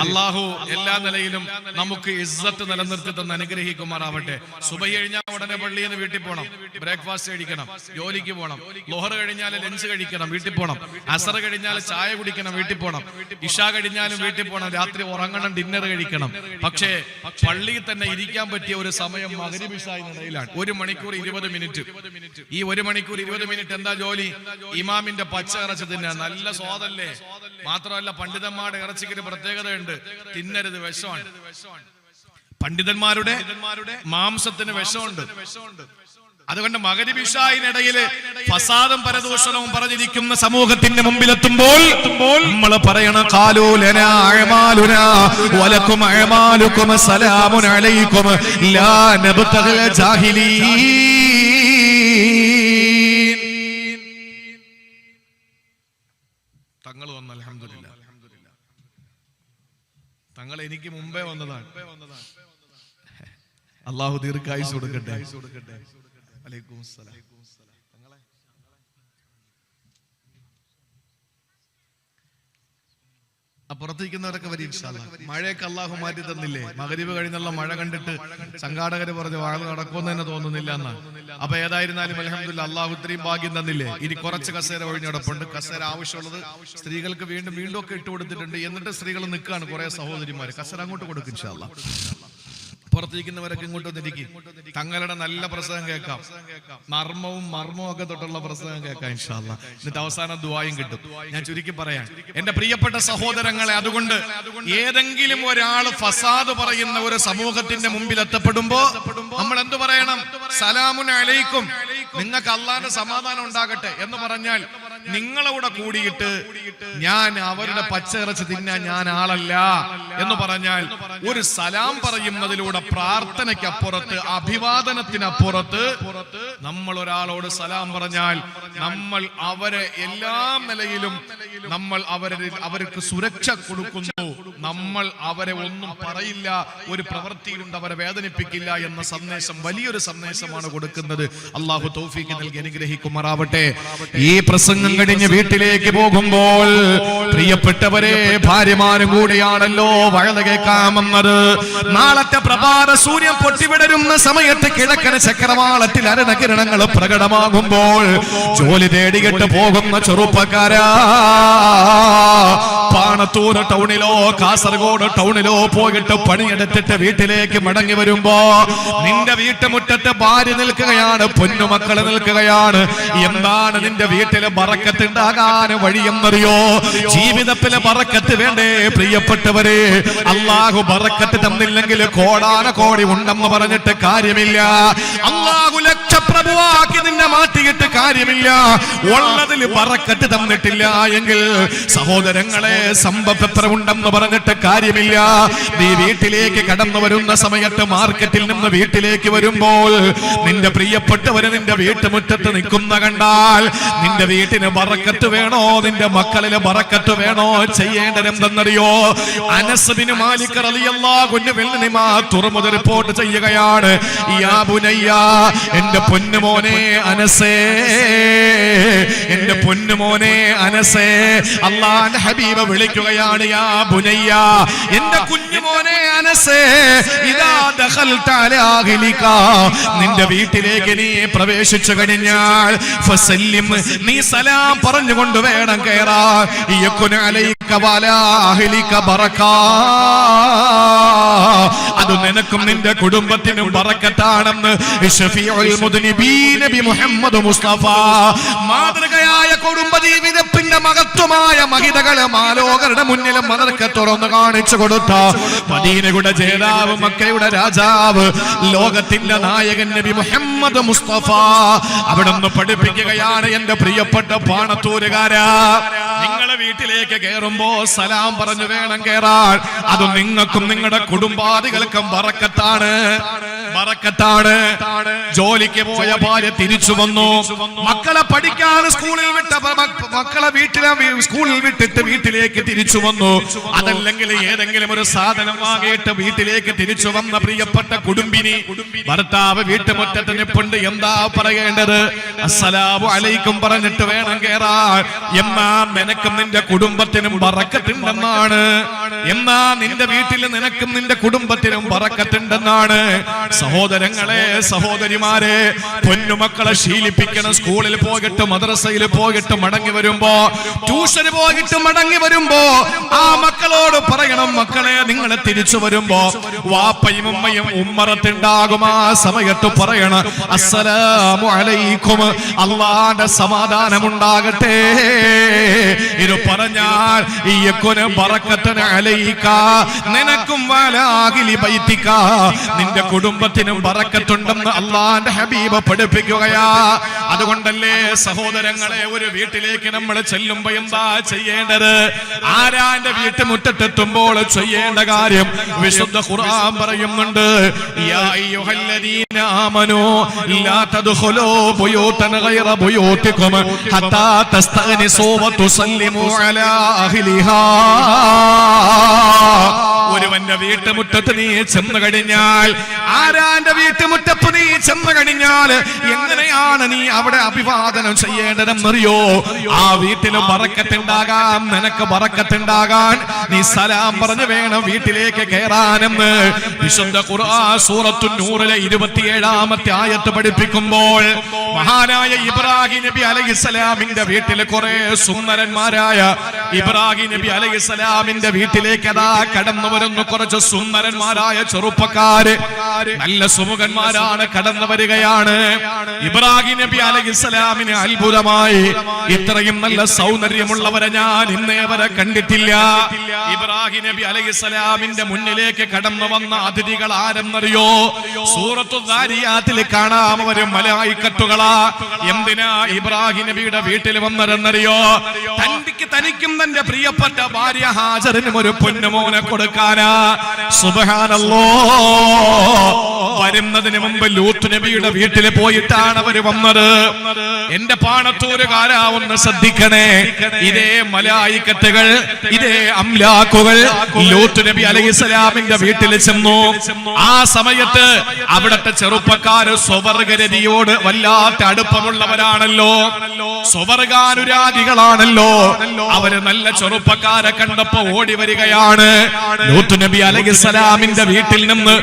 അള്ളാഹു എല്ലാ നിലയിലും നമുക്ക് ഇസ്സത്ത് നിലനിർത്തി തന്ന് അനുഗ്രഹിക്കുമാറാവട്ടെ. സുബഹി കഴിഞ്ഞാൽ ഉടനെ പള്ളിയിൽ നിന്ന് വീട്ടിൽ പോകണം, ബ്രേക്ക്ഫാസ്റ്റ് കഴിക്കണം, ജോലിക്ക് പോകണം. ലോഹർ കഴിഞ്ഞാൽ ലഞ്ച് കഴിക്കണം, വീട്ടിൽ പോകണം. അസർ കഴിഞ്ഞാൽ ചായ കുടിക്കണം, വീട്ടിൽ പോകണം. ഇഷാ കഴിഞ്ഞാലും വീട്ടിൽ പോകണം. രാത്രി ഉറങ്ങണം, ഡിന്നർ കഴിക്കണം. പക്ഷേ പള്ളിയിൽ തന്നെ ഇരിക്കാൻ പറ്റിയ ഒരു സമയം മഗ്‌രിബ് ഇശാഇനിടയിലാണ്. 1 മണിക്കൂർ 20 മിനിറ്റ്. ഈ 1 മണിക്കൂർ 20 മിനിറ്റ് എന്താ ജോലി? ഇമാമിന്റെ പച്ച ഇറച്ചി തിന്നാൻ. നല്ല സ്വാദല്ലേ. മാത്രമല്ല പണ്ഡിതന്മാരുടെ ഇറച്ചിക്ക് ഒരു പ്രത്യേകതയുണ്ട്, തിന്നരുത്, വിഷമാണ്. പണ്ഡിതന്മാരുടെ മാംസത്തിന് വിഷമുണ്ട്. അതുകൊണ്ട് മഗ്‌രിബ് ഇശാഇനിടയിൽ ഫസാദും പരദൂഷണവും പറഞ്ഞിരിക്കുന്ന സമൂഹത്തിന്റെ മുമ്പിലെത്തുമ്പോൾ നമ്മൾ പറയണം, ഖാലൂ ലനാ അഅമാലുനാ വലക്കും അഅമാലുക്കും സലാമുൻ അലൈക്കും ലാ നബ്തഗിൽ ജാഹിലീൻ. തങ്ങൾ വന്ന അൽഹംദുലില്ലാ. തങ്ങൾ എനിക്ക് മുമ്പേ വന്നതാണ്. അല്ലാഹു ദീർഘായുസ്സ് കൊടുക്കട്ടെ. വലൈക്കും അസ്സലാം. പുറത്തിരിക്കുന്നവരൊക്കെ വരും ഇൻഷാ അല്ലാഹ്. മഴയൊക്കെ അല്ലാഹു മാറ്റി തന്നില്ലേ? മഗ്‌രിബ് കഴിഞ്ഞുള്ള മഴ കണ്ടിട്ട് സംഘാടകര് പറഞ്ഞു വാഴ നടക്കുമെന്ന് തന്നെ തോന്നുന്നില്ല എന്നാ. അപ്പൊ ഏതായിരുന്നാലും അൽഹംദുലില്ലാ അല്ലാഹു ഇത്രയും ഭാഗ്യം തന്നില്ലേ. ഇനി കുറച്ച് കസേര ഒഴിഞ്ഞടപ്പുണ്ട്. കസേര ആവശ്യമുള്ളത് സ്ത്രീകൾക്ക് വീണ്ടും ഒക്കെ ഇട്ട് കൊടുത്തിട്ടുണ്ട്. എന്നിട്ട് സ്ത്രീകൾ നിൽക്കുകയാണ്, കുറെ സഹോദരിമാര്. കസേര അങ്ങോട്ട് കൊടുക്കും ഇൻഷാ അല്ലാഹ്. പുറത്തിരിക്കുന്നവരൊക്കെ ഇങ്ങോട്ട് വന്നിരിക്കും. തങ്ങളുടെ നല്ല പ്രസംഗം കേൾക്കാം, മർമ്മവും ഒക്കെ തൊട്ടുള്ള പ്രസംഗം കേൾക്കാം ഇൻഷാ അല്ലാഹ്. എന്നിട്ട് അവസാനം ദുആയും കിട്ടും. ഞാൻ ചുരുക്കി പറയാൻ എന്റെ പ്രിയപ്പെട്ട സഹോദരങ്ങളെ, അതുകൊണ്ട് ഏതെങ്കിലും ഒരാൾ ഫസാദ് പറയുന്ന ഒരു സമൂഹത്തിന്റെ മുമ്പിൽ എത്തപ്പെടുമ്പോ നമ്മൾ എന്തു പറയണം? സലാമുൻ അലൈക്കും, നിങ്ങൾക്ക് അള്ളാന്റെ സമാധാനം ഉണ്ടാകട്ടെ എന്ന് പറഞ്ഞാൽ നിങ്ങളവിടെ കൂടിയിട്ട് ഞാൻ അവരുടെ പച്ചയിറച്ചി തിന്നാൻ ഞാൻ ആളല്ല എന്ന് പറഞ്ഞാൽ ഒരു സലാം പറയുന്നതിലൂടെ പ്രാർത്ഥനയ്ക്കപ്പുറത്ത്, അഭിവാദനത്തിനപ്പുറത്ത് നമ്മൾ ഒരാളോട് സലാം പറഞ്ഞാൽ നമ്മൾ അവരെ എല്ലാ നിലയിലും നമ്മൾ അവർക്ക് സുരക്ഷ കൊടുക്കുന്നു. നമ്മൾ അവരെ ഒന്നും പറയില്ല, ഒരു പ്രവൃത്തിയിലുണ്ട് അവരെ വേദനിപ്പിക്കില്ല എന്ന സന്ദേശം, വലിയൊരു സന്ദേശമാണ് കൊടുക്കുന്നത്. അള്ളാഹു തൗഫീഖ് നൽകി അനുഗ്രഹിക്കുമാറാവട്ടെ. ഈ പ്രസംഗം കഴിഞ്ഞ് വീട്ടിലേക്ക് പോകുമ്പോൾ പ്രിയപ്പെട്ടവരെ, ഭാര്യമാരും കൂടിയാണല്ലോ വഴല കേൾക്കാമെന്നത്. നാളത്തെ പ്രഭാത സൂര്യൻ പൊട്ടിവിടരുന്ന സമയത്ത് കിഴക്കൻ ചക്രവാളത്തിൽ അരുണകിരണങ്ങൾ പ്രകടമാകുമ്പോൾ ജോലി തേടിയിട്ട് പോകുന്ന ചെറുപ്പക്കാരാ, പാണത്തൂർ ടൗണിലോ കാസർഗോഡ് ടൗണിലോ പോയിട്ട് പണിയെടുത്തിട്ട് വീട്ടിലേക്ക് മടങ്ങി വരുമ്പോ നിന്റെ വീട്ടുമുറ്റത്ത് ഭാര്യ നിൽക്കുകയാണ്, പൊന്നുമക്കള് നിൽക്കുകയാണ്. എന്താണ് നിന്റെ വീട്ടില് ബറക്കത്ത് ഉണ്ടാകാൻ വഴിയെന്നറിയോ? ജീവിതത്തിലെ ബറക്കത്ത് വേണ്ടേ പ്രിയപ്പെട്ടവരെ? അള്ളാഹു ബറക്കത്ത് തന്നില്ലെങ്കിൽ കോടാനകോടി ഉണ്ടെന്ന് പറഞ്ഞിട്ട് കാര്യമില്ല. അള്ളാഹു ലക്ഷപ്രഭുവാക്കി നിന്നെ മാറ്റിയിട്ട് കാര്യമില്ല. ഉള്ളതിൽ ബറക്കത്ത് തന്നിട്ടില്ല എങ്കിൽ സഹോദരങ്ങളെ, സമ്പത്ത് എത്ര ഉണ്ടെന്ന് പറഞ്ഞിട്ട് കാര്യമില്ല. നീ വീട്ടിലേക്ക് കടന്നു വരുന്ന സമയത്ത്, മാർക്കറ്റിൽ നിന്ന് വീട്ടിലേക്ക് വരുമ്പോൾ നിന്റെ പ്രിയപ്പെട്ടവര് നിന്റെ വീട്ടുമുറ്റത്ത് നിൽക്കുന്ന കണ്ടാൽ നിന്റെ വീട്ടിന് ബറക്കത്ത് വേണോ? നിന്റെ മക്കളിന് ബറക്കത്ത് വേണോ? ചെയ്യേണ്ടത് എന്തെന്നറിയോ? അനസ് ബിൻ മാലിക് റളിയല്ലാഹു അൻഹു തുറമുദ റിപ്പോർട്ട് ചെയ്യുകയാണ്, യാ ബുനയ്യ, എന്റെ പൊന്നുമോനെ അനസേ, എന്റെ പൊന്നുമോനെ അനസേ. അല്ലാഹുവിന്റെ ഹബീബ് വിളിക്കുകയാണ്, യാ ബുനയ്യ, എന്റെ കുഞ്ഞുമോനെ അനസേ, ഇദാ ദഖൽത അലാ അഹ്ലിക, നിന്റെ വീട്ടിലേക്ക് നീ പ്രവേശിച്ചു കഴിഞ്ഞാൽ ഫസല്ലിം, നീ സലാം പറഞ്ഞുകൊണ്ട് വേണം കയറാൻ. യകുന അലൈക വലാ അഹ്ലിക ബറകാ, അത് നിനക്കും നിന്റെ കുടുംബത്തിനും ബറക്കത്താണെന്ന് ശഫീഉൽ മുദ്നിബീൻ നബി മുഹമ്മദ് മുസ്തഫ, മാതൃകയായ കുടുംബ ജീവിതത്തിന്റെ മഹത്വമായ മഹിതകളെ മാലോകരുടെ മുന്നിൽ മദർക്ക തുറന്നു കാണിച്ചു കൊടുത്ത മദീനയുടെ ജേതാവ്, മക്കയുടെ രാജാവ്, ലോകത്തിന്റെ നായകൻ നബി മുഹമ്മദ് മുസ്തഫ അവിടുന്ന് പഠിപ്പിക്കുകയാണ്, എന്റെ പ്രിയപ്പെട്ട പാണത്തൂരുകാരാ, നിങ്ങളെ വീട്ടിലേക്ക് കയറുമ്പോ സലാം പറഞ്ഞു വേണം കയറാൻ. അത് നിങ്ങൾക്കും നിങ്ങളുടെ കുടുംബാദികൾക്കും ബറക്കത്താണ്. ബറക്കത്താണ്. ജോലിക്ക് പോയ ഭാര്യ തിരിച്ചു വന്നു, മക്കളെ പഠിക്കാൻ സ്കൂളിൽ വിട്ട മക്കളെ സ്കൂളിൽ വിട്ടിട്ട് വീട്ടിലേക്ക് തിരിച്ചു വന്നു. അതല്ലെങ്കിൽ ഏതെങ്കിലും ഒരു സാധനം വാങ്ങിയിട്ട് വീട്ടിലേക്ക് തിരിച്ചു വന്ന പ്രിയപ്പെട്ട കുടുംബിനി, ഭർത്താവ് വീട്ടുമുറ്റത്ത് നിൽപ്പുണ്ട്. എന്താ പറയേണ്ടത്? അസ്സലാമു അലൈക്കും പറഞ്ഞിട്ട് വേണം കേറാൻ. എന്നാ നിനക്കും നിന്റെ കുടുംബത്തിനും ബറക്കത്തുണ്ടെന്നാണ്. എന്നാ നിന്റെ വീട്ടിൽ നിനക്കും നിന്റെ കുടുംബത്തിനും ബറക്കത്തുണ്ടെന്നാണ്. സഹോദരങ്ങളെ, സഹോദരിമാരെ, പൊന്നുമക്കളെ ശീലിപ്പിക്കണം. സ്കൂളിൽ പോയിട്ട് മദ്രസയിൽ പോയിട്ട് മടങ്ങി വരുമ്പോ, ട്യൂഷന് പോയിട്ട് മടങ്ങി വരുമ്പോ ആ മക്കളോട് പറയണം, മക്കളെ നിങ്ങൾ തിരിച്ചു വരുമ്പോ വാപ്പയും ഉമ്മയും ഉമ്മറത്തുണ്ടാകും. ആ സമയത്ത് പറയണം, അസ്സലാമു അലൈക്കും, അല്ലാഹുവിന്റെ സമാധാനം ഉണ്ടാകട്ടെ. ഇത് പറഞ്ഞാൽ യകുന ബറക്കത്തുൻ അലൈക, നിനക്കും വലാഹിലി ബൈതിക, നിന്റെ കുടുംബത്തിനും ബറക്കത്തുണ്ടെന്ന് അല്ലാഹുവിന്റെ ഹബീബ് പഠിപ്പിക്കുകയാ. അതുകൊണ്ടല്ലേ സഹോദരങ്ങളെ, ഒരു വീട്ടിലേക്ക് നമ്മൾ ചെല്ലുമ്പോ എന്താ ചെയ്യേണ്ടത്? ആരാന്റെ വീട്ടുമുറ്റത്തെത്തുമ്പോൾ ചെയ്യേണ്ട കാര്യം വിശുദ്ധ ഖുർആൻ പറയുന്നുണ്ട്. യാ അയ്യുഹല്ലദീന ആമനൂ ലാ തദ്ഖുലൂ ബുയൂതൻ ഗൈറ ബുയൂതികും ഹത്താ തസ്തഗ്നിസൂ വതുസല്ലിമൂ അലാ അഹ്ലിഹാ. ഒരുവന്റെ വീട്ടുമുറ്റത്ത് നീ ചെന്നു കഴിഞ്ഞാൽ, ആരാന്റെ വീട്ടുമുറ്റത്ത് നീ ചെന്നു കഴിഞ്ഞാൽ എങ്ങനെയാണ് നീ അവിടെ അഭിവാദനം ചെയ്യേണ്ടതെന്നറിയോ? ആ വീട്ടിൽ ബറക്കത്തുണ്ടാകാൻ, നിനക്ക് ബറക്കത്തുണ്ടാകാൻ നീ സലാം പറഞ്ഞു വേണം വീട്ടിലേക്ക് കയറാനെന്ന് വിശുദ്ധ ഖുർആൻ സൂറത്തു നൂറിലെ 27-ാമത്തെ ആയത്ത് പഠിപ്പിക്കുമ്പോൾ, മഹാനായ ഇബ്രാഹിം നബി അലൈഹിസ്സലാമിന്റെ വീട്ടിൽ കുറെ സുന്ദരന്മാരായ ഇബ്രാഹിം നബി അലൈഹിസ്സലാമിന്റെ വീട്ടിലേക്ക് അതാ കടന്നു വരുന്നു കുറച്ച് സുന്ദരന്മാരായ ചെറുപ്പക്കാര്, നല്ല സുമുഖന്മാരാണ്, കടന്നു വരികയാണ്. ഇബ്രാഹിം നബി അലൈഹിസ്സലാമിന് അത്ഭുതമായി, ഇത്രയും നല്ല സൗന്ദര്യമുള്ളവരെ ഞാൻ ഇന്നേ വരെ കണ്ടിട്ടില്ല. ഇബ്രാഹിം നബി അലൈഹിസ്സലാമിന്റെ മുന്നിലേക്ക് കടന്നു വന്ന അതിഥികൾ ആരെന്നറിയോ? സൂറത്തു ദാരിയാത്തിൽ കാണാം, അവര് മലായിക്കത്തുകളാ. എന്തിനാ ഇബ്രാഹിം നബിയുടെ വീട്ടിൽ വന്നതെന്നറിയോ? തനിക്കും തന്റെ പ്രിയപ്പെട്ട ഭാര്യ ഹാജറിനും ഒരു പൊന്നുമോനെ കൊടുക്കാനാ. സുബ്ഹാനല്ലാഹ്, വരുന്നതിന് മുമ്പ് ലൂത്ത് നബിയുടെ വീട്ടിൽ പോയിട്ടാണ് അവര് വന്നത്. എന്റെ പാണത്തൂരുകാരാ, ഒന്ന് ശ്രദ്ധിക്കണേ. ഇതേ മലായിക്കത്തുകൾ, ഇതേ അംലാക്കുകൾ ലൂത്ത് നബി അലൈഹിസ്സലാമിന്റെ വീട്ടിൽ ചെന്നു. ആ സമയത്ത് അവിടത്തെ ചെറുപ്പക്കാര് സ്വവർഗരതിയോട് വല്ലാത്ത അടുപ്പമുള്ളവരാണല്ലോ, സ്വവർഗാനുരാഗികളാണല്ലോ. അവര് നല്ല ചെറുപ്പക്കാരെ കണ്ടപ്പോ ഓടി വരികയാണ്. ലൂത്ത് നബി അലൈഹിസ്സലാമിന്റെ വീട്ടിൽ നിന്ന്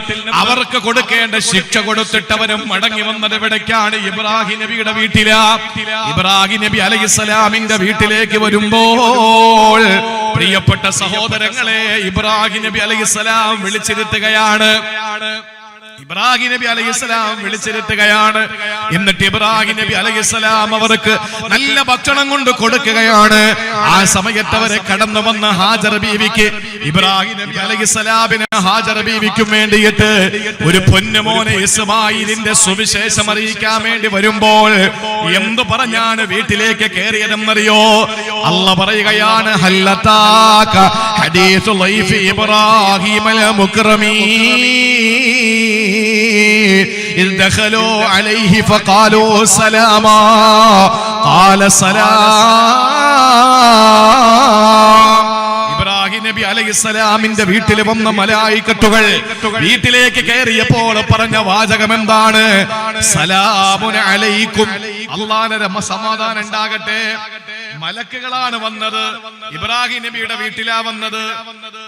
അവർക്ക് കൊടുക്കേണ്ട ശിക്ഷ കൊടുത്തിട്ട് അവരും മടങ്ങി വന്നത് എവിടേക്കാണ്? ഇബ്രാഹിം നബിയുടെ വീട്ടിലാ. ഇബ്രാഹിം നബി അലൈഹിസ്സലാമിന്റെ വീട്ടിലേക്ക് വരുമ്പോൾ പ്രിയപ്പെട്ട സഹോദരങ്ങളെ, ഇബ്രാഹിം നബി അലൈഹിസ്സലാം വിളിച്ചിരുത്തുകയാണ്. ഇബ്രാഹിം നബി അലൈഹിസ്സലാം വിളിച്ചിരുത്തുകയാണ്. എന്നിട്ട് ഇബ്രാഹിം നബി അലൈഹിസ്സലാം അവർക്ക് നല്ല ഭക്ഷണം കൊണ്ട് കൊടുക്കുകയാണ്. ആ സമയത്ത് അവരെ കടന്നു വന്ന ഹാജർ ബീവിക്ക്, ഇബ്രാഹിം നബി അലൈഹിസ്സലാമിന് ഹാജർ ബീവിക്കും വേണ്ടിയിട്ട് ഒരു പൊന്നുമോനെ ഇസ്മായിലിന്റെ സുവിശേഷം അറിയിക്കാൻ വേണ്ടി വരുമ്പോൾ എന്തു പറഞ്ഞാണ് വീട്ടിലേക്ക് കയറിയതെന്നറിയോ? അല്ലാഹ് പറയുകയാണ്, ഹല്ലതാക ഹദീസു ലൈഫി ഇബ്രാഹിമൽ മുക്രമീൻ إذ دخلوا عليه فقالوا سلاما قال سلام. ഇബ്രാഹിം നബി അലൈഹിസ്സലാമിന്റെ വീട്ടിൽ വന്ന മലായിക്കത്തുകൾ വീട്ടിലേക്ക് കയറിയപ്പോൾ പറഞ്ഞ വാചകം എന്താണ്? സലാമുൻ അലൈക്കും, അല്ലാഹുവിന്റെ സമാധാനം ഉണ്ടാകട്ടെ. മലക്കുകളാണ് വന്നത്, ഇബ്രാഹിം നബിയുടെ വീട്ടിലാ വന്നത്.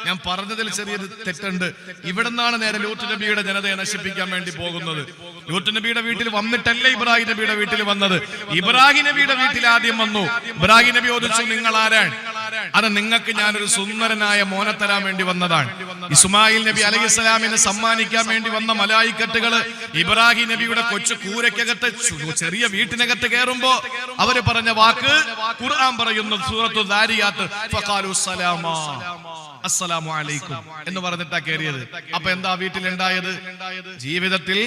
ഞാൻ പറഞ്ഞതിൽ ചെറിയൊരു തെറ്റുണ്ട്. ഇവിടെ നിന്നാണ് നേരെ ലൂത്ത് നബിയുടെ ജനതയെ നശിപ്പിക്കാൻ വേണ്ടി പോകുന്നത്. ലൂത്ത് നബിയുടെ വീട്ടിൽ വന്നിട്ടല്ല ഇബ്രാഹിം നബിയുടെ വീട്ടിൽ വന്നത്. ഇബ്രാഹിം നബിയുടെ വീട്ടിൽ ആദ്യം വന്നു. ഇബ്രാഹിം നബി ചോദിച്ചു, നിങ്ങൾ ആരാണ്? അത് നിങ്ങൾക്ക് ഞാനൊരു സുന്ദരനായ മോനെ തരാൻ വേണ്ടി വന്നതാണ്. ഇസ്മായിൽ നബി അലൈഹിസ്സലാമിനെ സമ്മാനിക്കാൻ വേണ്ടി വന്ന മലായിക്കത്തുകൾ ഇബ്രാഹിം നബിയുടെ കൊച്ചു കൂരയ്ക്കകത്ത്, ചെറിയ വീട്ടിനകത്ത് കയറുമ്പോ അവര് പറഞ്ഞ വാക്ക് ഖുർആൻ പറയുന്നു, സൂറത്തു ദാരിയാത്ത്, ഫഖാലു സലാമാ. അസ്സലാമു അലൈക്കും എന്ന് പറഞ്ഞിട്ടാ കയറിയത്. അപ്പൊ എന്താ വീട്ടിലുണ്ടായത്? ജീവിതത്തിൽ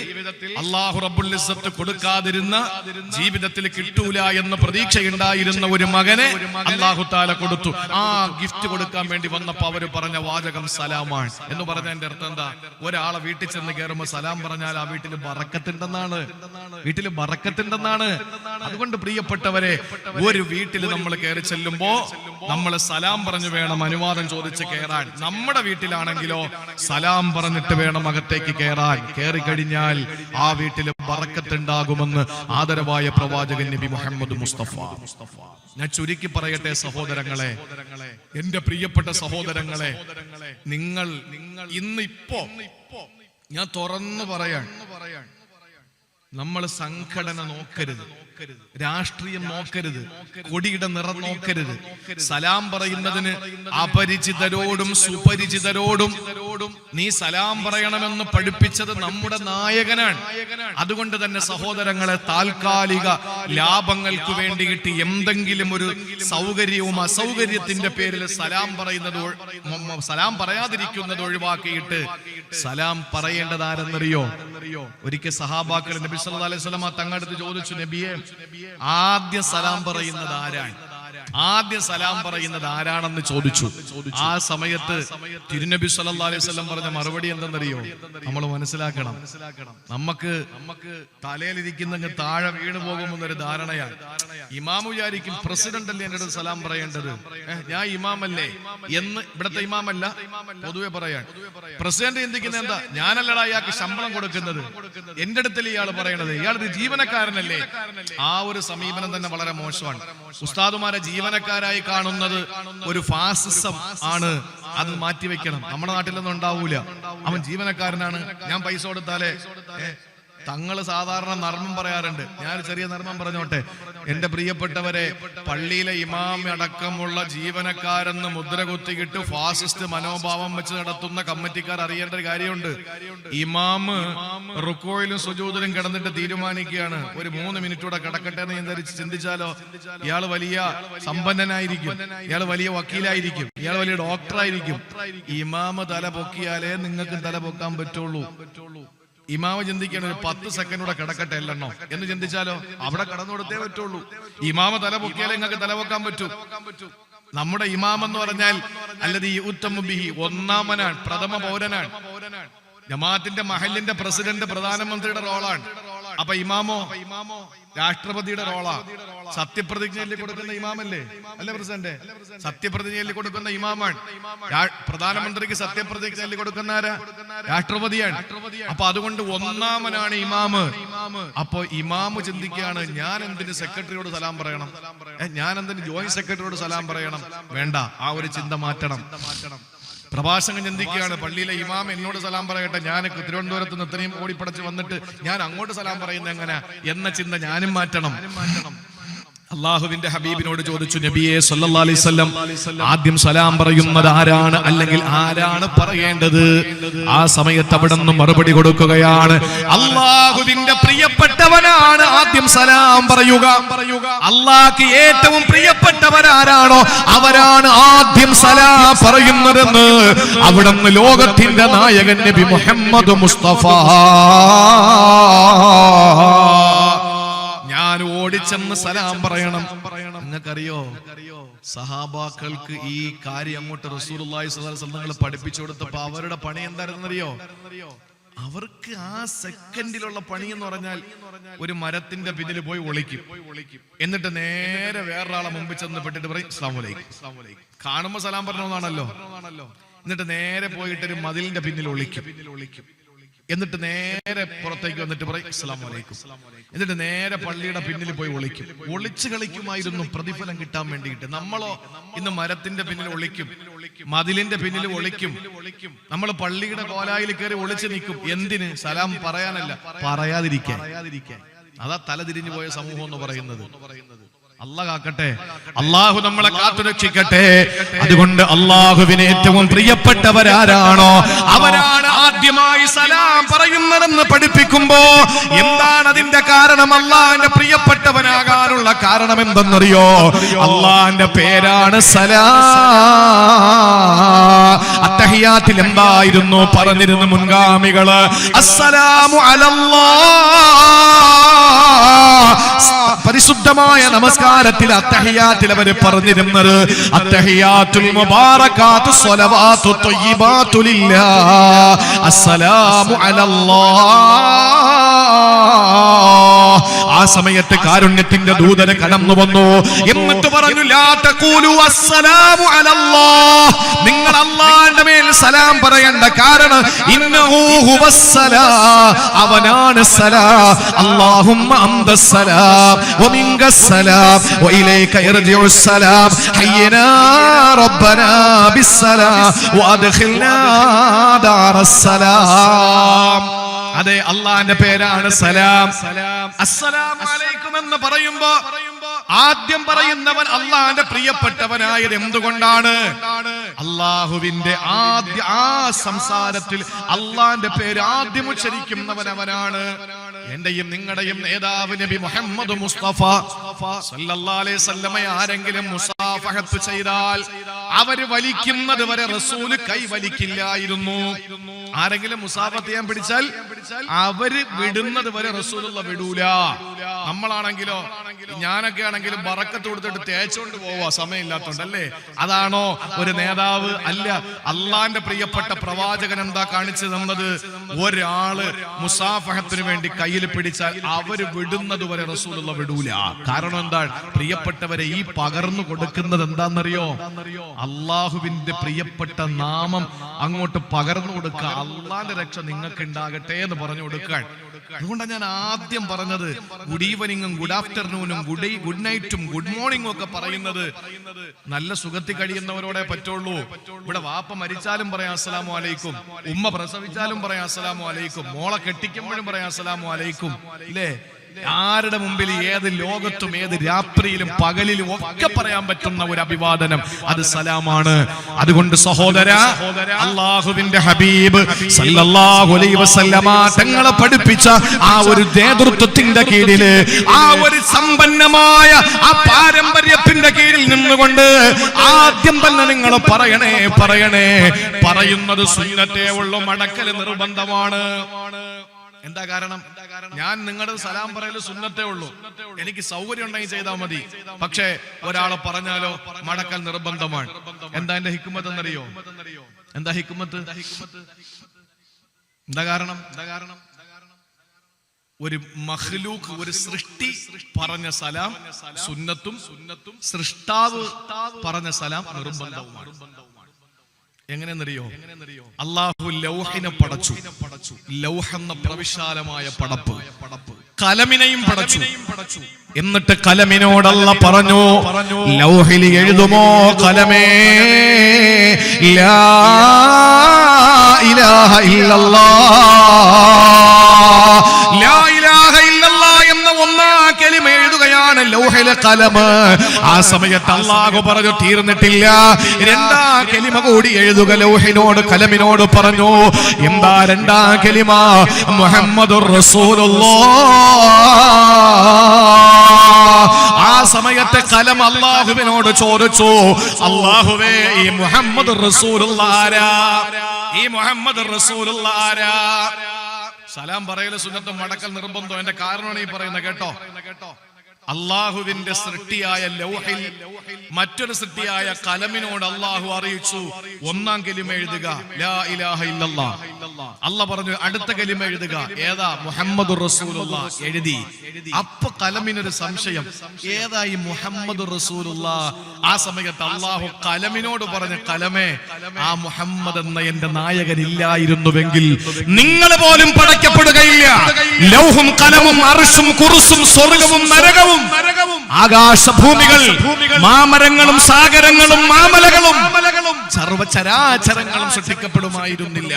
അല്ലാഹു റബ്ബുൽ ഇസ്സത്ത് കൊടുക്കാതിരുന്ന, ജീവിതത്തിൽ കിട്ടൂല എന്ന പ്രതീക്ഷയുണ്ടായിരുന്ന ഒരു മകനെ അല്ലാഹു തആല കൊടുത്തു. ആ ഗിഫ്റ്റ് കൊടുക്കാൻ വേണ്ടി വന്നപ്പോ അവര് പറഞ്ഞ വാചകം സലാമാണ് എന്ന് പറഞ്ഞതിന്റെ അർത്ഥം എന്താ? ഒരാളെ വീട്ടിൽ ചെന്ന് കയറുമ്പോ സലാം പറഞ്ഞാൽ ആ വീട്ടിൽ ബറക്കത്തുണ്ടെന്നാണ്, വീട്ടിൽ ബറക്കത്തുണ്ടെന്നാണ്. അതുകൊണ്ട് പ്രിയപ്പെട്ടവരെ, ഒരു വീട്ടിൽ നമ്മൾ കയറി ചെല്ലുമ്പോ നമ്മൾ സലാം പറഞ്ഞു വേണം അനുവാദം ചോദിച്ച് കയറാൻ. നമ്മുടെ വീട്ടിലാണെങ്കിലോ സലാം പറഞ്ഞിട്ട് വേണം അകത്തേക്ക് കയറാൻ. കയറി കഴിഞ്ഞാൽ ആ വീട്ടിൽ ബറക്കത്തുണ്ടാകുമെന്ന് ആദരവായ പ്രവാചകൻ നബി മുഹമ്മദ് മുസ്തഫ. ഞാൻ ചുരുക്കി പറയട്ടെ സഹോദരങ്ങളെ, എന്റെ പ്രിയപ്പെട്ട സഹോദരങ്ങളെ, നിങ്ങൾ ഇന്നിപ്പോ ഞാൻ തുറന്നു പറയാൻ, നമ്മൾ സംഘടന നോക്കരുത്, രാഷ്ട്രീയം നോക്കരുത്, കൊടിയുടെ നിറം നോക്കരുത്. സലാം പറയുന്നതിന് അപരിചിതരോടും സുപരിചിതരോടും നീ സലാം പറയണമെന്ന് പഠിപ്പിച്ചത് നമ്മുടെ നായകനാണ്. അതുകൊണ്ട് തന്നെ സഹോദരങ്ങളെ, താൽക്കാലിക ലാഭങ്ങൾക്ക് വേണ്ടിയിട്ട് എന്തെങ്കിലും ഒരു സൗകര്യവും അസൗകര്യത്തിന്റെ പേരിൽ സലാം പറയാതിരിക്കുന്നത് ഒഴിവാക്കിയിട്ട് സലാം പറയേണ്ടത് ആരെന്നറിയോ? ഒരിക്കൽ സഹാബാക്കൾ നബി സല്ലല്ലാഹു അലൈഹി വസല്ലം തങ്ങളടുത്ത് ചോദിച്ചു, നബിയെ, ആദ്യ സലാം പറയുന്നത് ആരാണ്? ആദ്യ സലാം പറയുന്നത് ആരാണെന്ന് ചോദിച്ചു. ആ സമയത്ത് തിരുനബി സല്ലല്ലാഹു അലൈഹി വസല്ലം പറഞ്ഞ മറുപടി എന്തെന്നറിയോ? നമ്മൾ മനസ്സിലാക്കണം, നമുക്ക് തലയിലിരിക്കുന്ന താഴെ വീണു പോകുമെന്നൊരു ധാരണയാണ്. ഇമാം വിചാരിക്കും പ്രസിഡന്റ് അല്ലേ എന്നോട് സലാം പറയേണ്ടത്, ഞാൻ ഇമാമല്ലേ എന്ന്. ഇവിടത്തെ ഇമാമല്ല, പൊതുവെ പറയാൻ. പ്രസിഡന്റ് ചിന്തിക്കുന്നത് എന്താ? ഞാനല്ലടാ ഇയാൾക്ക് ശമ്പളം കൊടുക്കുന്നത്, എന്റെ അടുത്തല്ലേ ഇയാൾ പറയണത്, ഇയാളൊരു ജീവനക്കാരനല്ലേ. ആ ഒരു സമീപനം തന്നെ വളരെ മോശമാണ്. ഉസ്താദുമാരെ ജീവനക്കാരായി കാണുന്നത് ഒരു ഫാസിസം ആണ്. അത് മാറ്റിവെക്കണം. നമ്മുടെ നാട്ടിലൊന്നും ഉണ്ടാവൂല. അവൻ ജീവനക്കാരനാണ്, ഞാൻ പൈസ കൊടുത്താലേ. തങ്ങൾ സാധാരണ നർമ്മം പറയാറുണ്ട്. ഞാൻ ചെറിയ നർമ്മം പറഞ്ഞോട്ടെ. എന്റെ പ്രിയപ്പെട്ടവരെ, പള്ളിയിലെ ഇമാം അടക്കമുള്ള ജീവനക്കാരെന്ന് മുദ്ര കുത്തിയിട്ട് ഫാസിസ്റ്റ് മനോഭാവം വെച്ച് നടത്തുന്ന കമ്മിറ്റിക്കാർ അറിയേണ്ട ഒരു കാര്യമുണ്ട്. ഇമാമ് റുക്കോയിലും സുജൂദിലും കിടന്നിട്ട് തീരുമാനിക്കുകയാണ്, ഒരു 3 മിനിറ്റൂടെ കിടക്കട്ടെ എന്ന് ചിന്തിച്ചാലോ, ഇയാൾ വലിയ സമ്പന്നനായിരിക്കും, ഇയാൾ വലിയ വക്കീലായിരിക്കും, ഇയാൾ വലിയ ഡോക്ടറായിരിക്കും. ഇമാമ് തല പൊക്കിയാലേ നിങ്ങൾക്ക് തല പൊക്കാൻ പറ്റുള്ളൂ. ഇമാമ ചിന്തിക്കണം, ഒരു 10 സെക്കൻഡൂടെ കിടക്കട്ടെ അല്ലെന്നോ എന്ന് ചിന്തിച്ചാലോ, അവിടെ കടന്നു കൊടുത്തേ പറ്റുള്ളൂ. ഇമാമ തല പൊക്കിയാലേ നിങ്ങൾക്ക് തല പൊക്കാൻ പറ്റൂ. നമ്മുടെ ഇമാം എന്ന് പറഞ്ഞാൽ അല്ലത് ഈ ഉത്തമുബിഹി, ഒന്നാമനാണ്, പ്രഥമ പൗരനാണ്. ജമാഅത്തിന്റെ മഹലിന്റെ പ്രസിഡന്റ് പ്രധാനമന്ത്രിയുടെ റോളാണ്. അപ്പൊ ഇമാമോ രാഷ്ട്രപതിയുടെ റോളാ. സത്യപ്രതിജ്ഞയിൽ കൊടുക്കുന്ന ഇമാമല്ലേ, അല്ലെ പ്രസിഡന്റ്? സത്യപ്രതിജ്ഞയിൽ കൊടുക്കുന്ന ഇമാമാണ്. പ്രധാനമന്ത്രിക്ക് സത്യപ്രതിജ്ഞയിൽ കൊടുക്കുന്ന ആരാ? രാഷ്ട്രപതിയാണ്. അപ്പൊ അതുകൊണ്ട് ഒന്നാമനാണ് ഇമാമ്. അപ്പൊ ഇമാമ് ചിന്തിക്കുകയാണ്, ഞാൻ എന്തിന് സെക്രട്ടറിയോട് സലാം പറയണം, ഞാൻ എന്തിന് ജോയിന്റ് സെക്രട്ടറിയോട് സലാം പറയണം? വേണ്ട, ആ ഒരു ചിന്ത മാറ്റണം. പ്രഭാഷകൻ ചിന്തിക്കുകയാണ്, പള്ളിയിലെ ഇമാം എന്നോട് സലാം പറയട്ടെ, ഞാൻ തിരുവനന്തപുരത്ത് നിന്ന് ഇത്രയും ഓടിപ്പടച്ച് വന്നിട്ട് ഞാൻ അങ്ങോട്ട് സലാം പറയുന്നത് എങ്ങനെ എന്ന ചിന്ത ഞാനും മാറ്റണം. അള്ളാഹുവിന്റെ ഹബീബിനോട് ചോദിച്ചു, നബിയെ സല്ലല്ലാഹു അലൈഹി വസല്ലം, ആദ്യം സലാം പറയുന്നത് ആരാണ്, അല്ലെങ്കിൽ ആരാണ് പറയേണ്ടത്? ആ സമയത്ത് അവിടെ നിന്ന് മറുപടി കൊടുക്കുകയാണ്, അള്ളാഹുവിന്റെ പ്രിയപ്പെട്ടവനാണ് ആദ്യം സലാം പറയുക. അള്ളാഹ്ക്ക് ഏറ്റവും പ്രിയപ്പെട്ടവരാരാണോ അവരാണ് ആദ്യം സലാം പറയുന്നതെന്ന് അവിടെ നിന്ന് ലോകത്തിന്റെ നായകൻ നബി മുഹമ്മദ് മുസ്തഫ. ഞാൻ ഓടിച്ചെന്ന് സലാം പറയണം. നിങ്ങൾക്കറിയോ, സഹാബാക്കൾക്ക് ഈ കാര്യം അങ്ങോട്ട് റസൂലുള്ളാഹി സ്വല്ലല്ലാഹു അലൈഹി വസല്ലം പഠിപ്പിച്ചു കൊടുത്തപ്പോ അവരുടെ പണി എന്തായിരുന്നറിയോ? അവർക്ക് ആ സെക്കൻഡിലുള്ള പണി എന്ന് പറഞ്ഞാൽ ഒരു മരത്തിന്റെ പിന്നിൽ പോയി ഒളിക്കും, എന്നിട്ട് നേരെ വേറൊരാളെ മുമ്പിൽ ചെന്ന് പെട്ടിട്ട് പറയും അസ്സലാമു അലൈക്കും. കാണുമ്പോ സലാം പറഞ്ഞതാണല്ലോ. എന്നിട്ട് നേരെ പോയിട്ട് ഒരു മതിലിന്റെ പിന്നിൽ ഒളിക്കും, എന്നിട്ട് നേരെ പുറത്തേക്ക് വന്നിട്ട് പറയും അസ്സലാമു അലൈക്കും. എന്നിട്ട് നേരെ പള്ളിയുടെ പിന്നിൽ പോയി ഒളിക്കും. ഒളിച്ചു കളിക്കുമായിരുന്നു പ്രതിഫലം കിട്ടാൻ വേണ്ടിയിട്ട്. നമ്മളോ ഇന്ന് മരത്തിന്റെ പിന്നിൽ ഒളിക്കും, മതിലിന്റെ പിന്നിൽ ഒളിക്കും. നമ്മൾ പള്ളിയുടെ കോലായിൽ കയറി ഒളിച്ചു നിൽക്കും. എന്തിന്? സലാം പറയാനല്ല, പറയാതിരിക്കാൻ. അതാ തലതിരിഞ്ഞു പോയ സമൂഹം എന്ന് പറയുന്നത്. അല്ലാഹു കാക്കട്ടെ, അല്ലാഹു നമ്മളെ കാത്തുരക്ഷിക്കട്ടെ. അതുകൊണ്ട് അല്ലാഹുവിന് ഏറ്റവും പ്രിയപ്പെട്ടവരാരാണോ അവരാണ് ആദ്യം ആദ്യമായി സലാം പറയുന്നതെന്ന് പഠിപ്പിക്കുമ്പോ എന്താണ് അതിന്റെ കാരണം? അള്ളാന്റെ പ്രിയപ്പെട്ടവനാകാനുള്ള കാരണം എന്തെന്നറിയോ? അള്ളാന്റെ പേരാണ് സലാം. അത്തഹിയാത്തിൽ എന്തായിരുന്നു പറഞ്ഞിരുന്നു മുൻഗാമികള്? അസ്സലാമു അലല്ലാഹ്. പരിശുദ്ധമായ നമസ്കാരത്തിൽ അത്തഹിയാത്തിൽ അവർ പറഞ്ഞിരുന്നത് അത്തഹിയാത്തുൽ മുബാറകാത്തു സ്വലവാത്തു ത്വയ്യിബാത്തു ലില്ലാഹ് അസ്സലാമു അലല്ലാഹ്. ആ സമയത്ത് കാരുണ്യത്തിന്റെ ദൂതന് കടന്നു വന്നു. എന്നിട്ട് പറഞ്ഞു ലാ തഖൂലു അസ്സലാമു അലല്ലാഹ്. നിങ്ങൾ അല്ലാഹുവിന്റെ മേൽ സലാം പറയണ്ട. കാരണം ഇന്നഹു ഹുവസ്സലാം, അവനാണ് സലാം. അല്ലാഹുമ്മ അന്തസ്സലാം വമിൻകസ്സലാം വഇലൈക യർജിഉസ്സലാം. ഹയ്യനാ റബ്ബനാ ബിസ്സലാം വഅദ്ഖിൽനാ ദാറസ്സലാം. അതെ, അള്ളാന്റെ പേരാണ് സലാം. അസ്സലാമു അലൈക്കും എന്ന് പറയുമ്പോ ആദ്യം പറയുന്നവൻ അള്ളാന്റെ പ്രിയപ്പെട്ടവനായത് എന്തുകൊണ്ടാണ്? അള്ളാഹുവിന്റെ ആ സംസാരത്തിൽ അള്ളാന്റെ പേര് ആദ്യം ഉച്ചരിക്കുന്നവൻ അവനാണ്. എന്റെയും നിങ്ങളുടെയും നേതാവ് നബി മുഹമ്മദ് മുസ്തഫ സല്ലല്ലാഹു അലൈഹി വസല്ലമ ആരെങ്കിലും മുസാഫഹത്ത് ചെയ്താൽ അവര് വലിക്കുന്നത് വരെ റസൂല് കൈ വലിക്കില്ലായിരുന്നു. ആരെങ്കിലും മുസാഫത്ത് ചെയ്യാൻ പിടിച്ചാൽ അവര് വിടുന്നത് വരെ റസൂലുള്ള വിടൂല. നമ്മളാണെങ്കിലോ, ഞാനൊക്കെ ആണെങ്കിലും ബറക്കത്ത് കൊടുത്തിട്ട് തേച്ചുകൊണ്ട് പോവാ, സമയമില്ലാത്തോണ്ടല്ലേ. അതാണോ ഒരു നേതാവ്? അല്ല. അള്ളാന്റെ പ്രിയപ്പെട്ട പ്രവാചകൻ എന്താ കാണിച്ചു തന്നത്? ഒരാള് മുസാഫഹത്തിന് വേണ്ടി കയ്യിൽ പിടിച്ചാൽ അവര് വിടുന്നത് വരെ റസൂലുള്ള വിടൂല. കാരണം എന്താണ്? പ്രിയപ്പെട്ടവരെ, ഈ പകർന്നു കൊടുക്കുന്നത് എന്താണെന്നറിയോ? അള്ളാഹുവിന്റെ പ്രിയപ്പെട്ട നാമം അങ്ങോട്ട് പകർന്നു കൊടുക്കുക. അള്ളാന്റെ രക്ഷ നിങ്ങൾക്ക് ഉണ്ടാകട്ടെ എന്ന് പറഞ്ഞു കൊടുക്കാൻ. അതുകൊണ്ടാണ് ഞാൻ ആദ്യം പറഞ്ഞത് ഗുഡ് ഈവനിങ്ങും ഗുഡ് ആഫ്റ്റർനൂനും ഗുഡ് നൈറ്റും ഗുഡ് മോർണിംഗും ഒക്കെ പറയുന്നത് നല്ല സുഖത്തിൽ കഴിയുന്നവരോടെ പറ്റുള്ളൂ. ഇവിടെ വാപ്പ മരിച്ചാലും പറയാം അസ്സലാമു അലൈക്കും, ഉമ്മ പ്രസവിച്ചാലും പറയാം അസ്സലാമു അലൈക്കും, മോളെ കെട്ടിക്കുമ്പോഴും പറയാം അസ്സലാമു അലൈക്കും. ഇല്ലേ? ആരുടെ മുമ്പിൽ ഏത് ലോകത്തും ഏത് രാത്രിയിലും പകലിലും ഒക്കെ പറയാൻ പറ്റുന്ന ഒരു അഭിവാദനം അത് സലാമാണ്. അതുകൊണ്ട് സഹോദരാ, അല്ലാഹുവിന്റെ ഹബീബ് സല്ലല്ലാഹു അലൈഹി വസല്ലമ തങ്ങളെ പഠിപ്പിച്ച ആ ഒരു നേതൃത്വത്തിന്റെ കീഴില്, ആ ഒരു സമ്പന്നമായ ആ പാരമ്പര്യത്തിന്റെ കീഴിൽ നിന്നുകൊണ്ട് ആദ്യം തന്നെ നിങ്ങൾ പറയണേ പറയുന്നത് സുന്നത്തേ ഉള്ളൂ, മടക്കൽ നിർബന്ധമാണ്. എന്താ കാരണം? ഞാൻ നിങ്ങളുടെ സലാം പറയല് സുന്നത്തേ ഉള്ളൂ, എനിക്ക് സൗകര്യം ഉണ്ടെങ്കിൽ ചെയ്താൽ മതി. പക്ഷേ ഒരാളെ പറഞ്ഞാലോ മടക്കൽ നിർബന്ധമാണ്. എന്താ എന്റെ ഹിക്മത്ത് എന്നറിയോ? എന്താ ഹിക്മത്ത്? എന്താ കാരണം? ഒരു മഖ്ലൂഖ്, ഒരു സൃഷ്ടി പറഞ്ഞ സലാം സുന്നത്തും, സൃഷ്ടാവ് പറഞ്ഞ സലാം നിർബന്ധവുമാണ്. എങ്ങനെയെന്നറിയോ? അല്ലാഹു ലൗഹിനെ പടച്ചു. ലൗഹ് എന്ന പ്രവിശാലമായ പടപ്പ്, കലമിനെയും പടച്ചു. എന്നിട്ട് കലമിനോട് അല്ലാഹ് പറഞ്ഞു, ലൗഹിൽ എഴുതുമോ കലമേ ലാ ഇലാഹ ഇല്ലല്ലാഹ്. ലാ ഇലാഹ ഇല്ലല്ലാഹ് എന്ന ഒന്നാ കലിമ എഴുതുകയാണ് ലൗഹിലെ കലമ്. ആ സമയത്ത് അല്ലാഹു പറഞ്ഞു തീർന്നിട്ടില്ല, രണ്ടാ കലിമ കൂടി എഴുതുക. ലൗഹിനോട് കലമിനോട് പറഞ്ഞു. എന്താ രണ്ടാ കലിമ? മുഹമ്മദുർ റസൂലുള്ളാഹ്. ആ സമയത്ത് കലം അല്ലാഹുവിനോട് ചോദിച്ചു, അല്ലാഹുവേ, ഈ മുഹമ്മദ് റസൂലുള്ളാഹ് ആരാ? ഈ മുഹമ്മദ് റസൂലുള്ളാഹ് ആരാ? സലാം പറയല് സുന്നത്തും മടക്കൽ നിർബന്ധം. എന്റെ കാരണമാണ് ഈ പറയുന്നത്. കേട്ടോ, അള്ളാഹുവിന്റെ സൃഷ്ടിയായ ലൗഹിൽ മറ്റൊരു സൃഷ്ടിയായ കലമിനോട് അള്ളാഹു അറിയിച്ചു, ഒന്നാം കലിമ എഴുതുക ലാ ഇലാഹ ഇല്ലല്ലാഹ്. അള്ളാഹ് പറഞ്ഞു അടുത്ത കലിമ എഴുതുക. ഏതാ? മുഹമ്മദുർ റസൂലുള്ളാഹ്. എഴുതി. അപ്പൊ കലമിനൊരു സംശയം, ഏതാ ഈ മുഹമ്മദുർ റസൂലുള്ളാഹ്? ആ സമയത്ത് അള്ളാഹു കലമിനോട് പറഞ്ഞു, കലമേ, ആ മുഹമ്മദ് എന്ന എന്റെ നായകൻ ഇല്ലായിരുന്നുവെങ്കിൽ നിങ്ങൾ പോലും പടയ്ക്കപ്പെടുകയില്ല. ലൗഹും കലമും അർശും കുർസും സ്വർഗ്ഗവും നരകവും ആകാശഭൂമികൾ, മാമരങ്ങളും സാഗരങ്ങളും മാമലകളും സർവചരാചരങ്ങളും സൃഷ്ടിക്കപ്പെടുമായിരുന്നില്ല.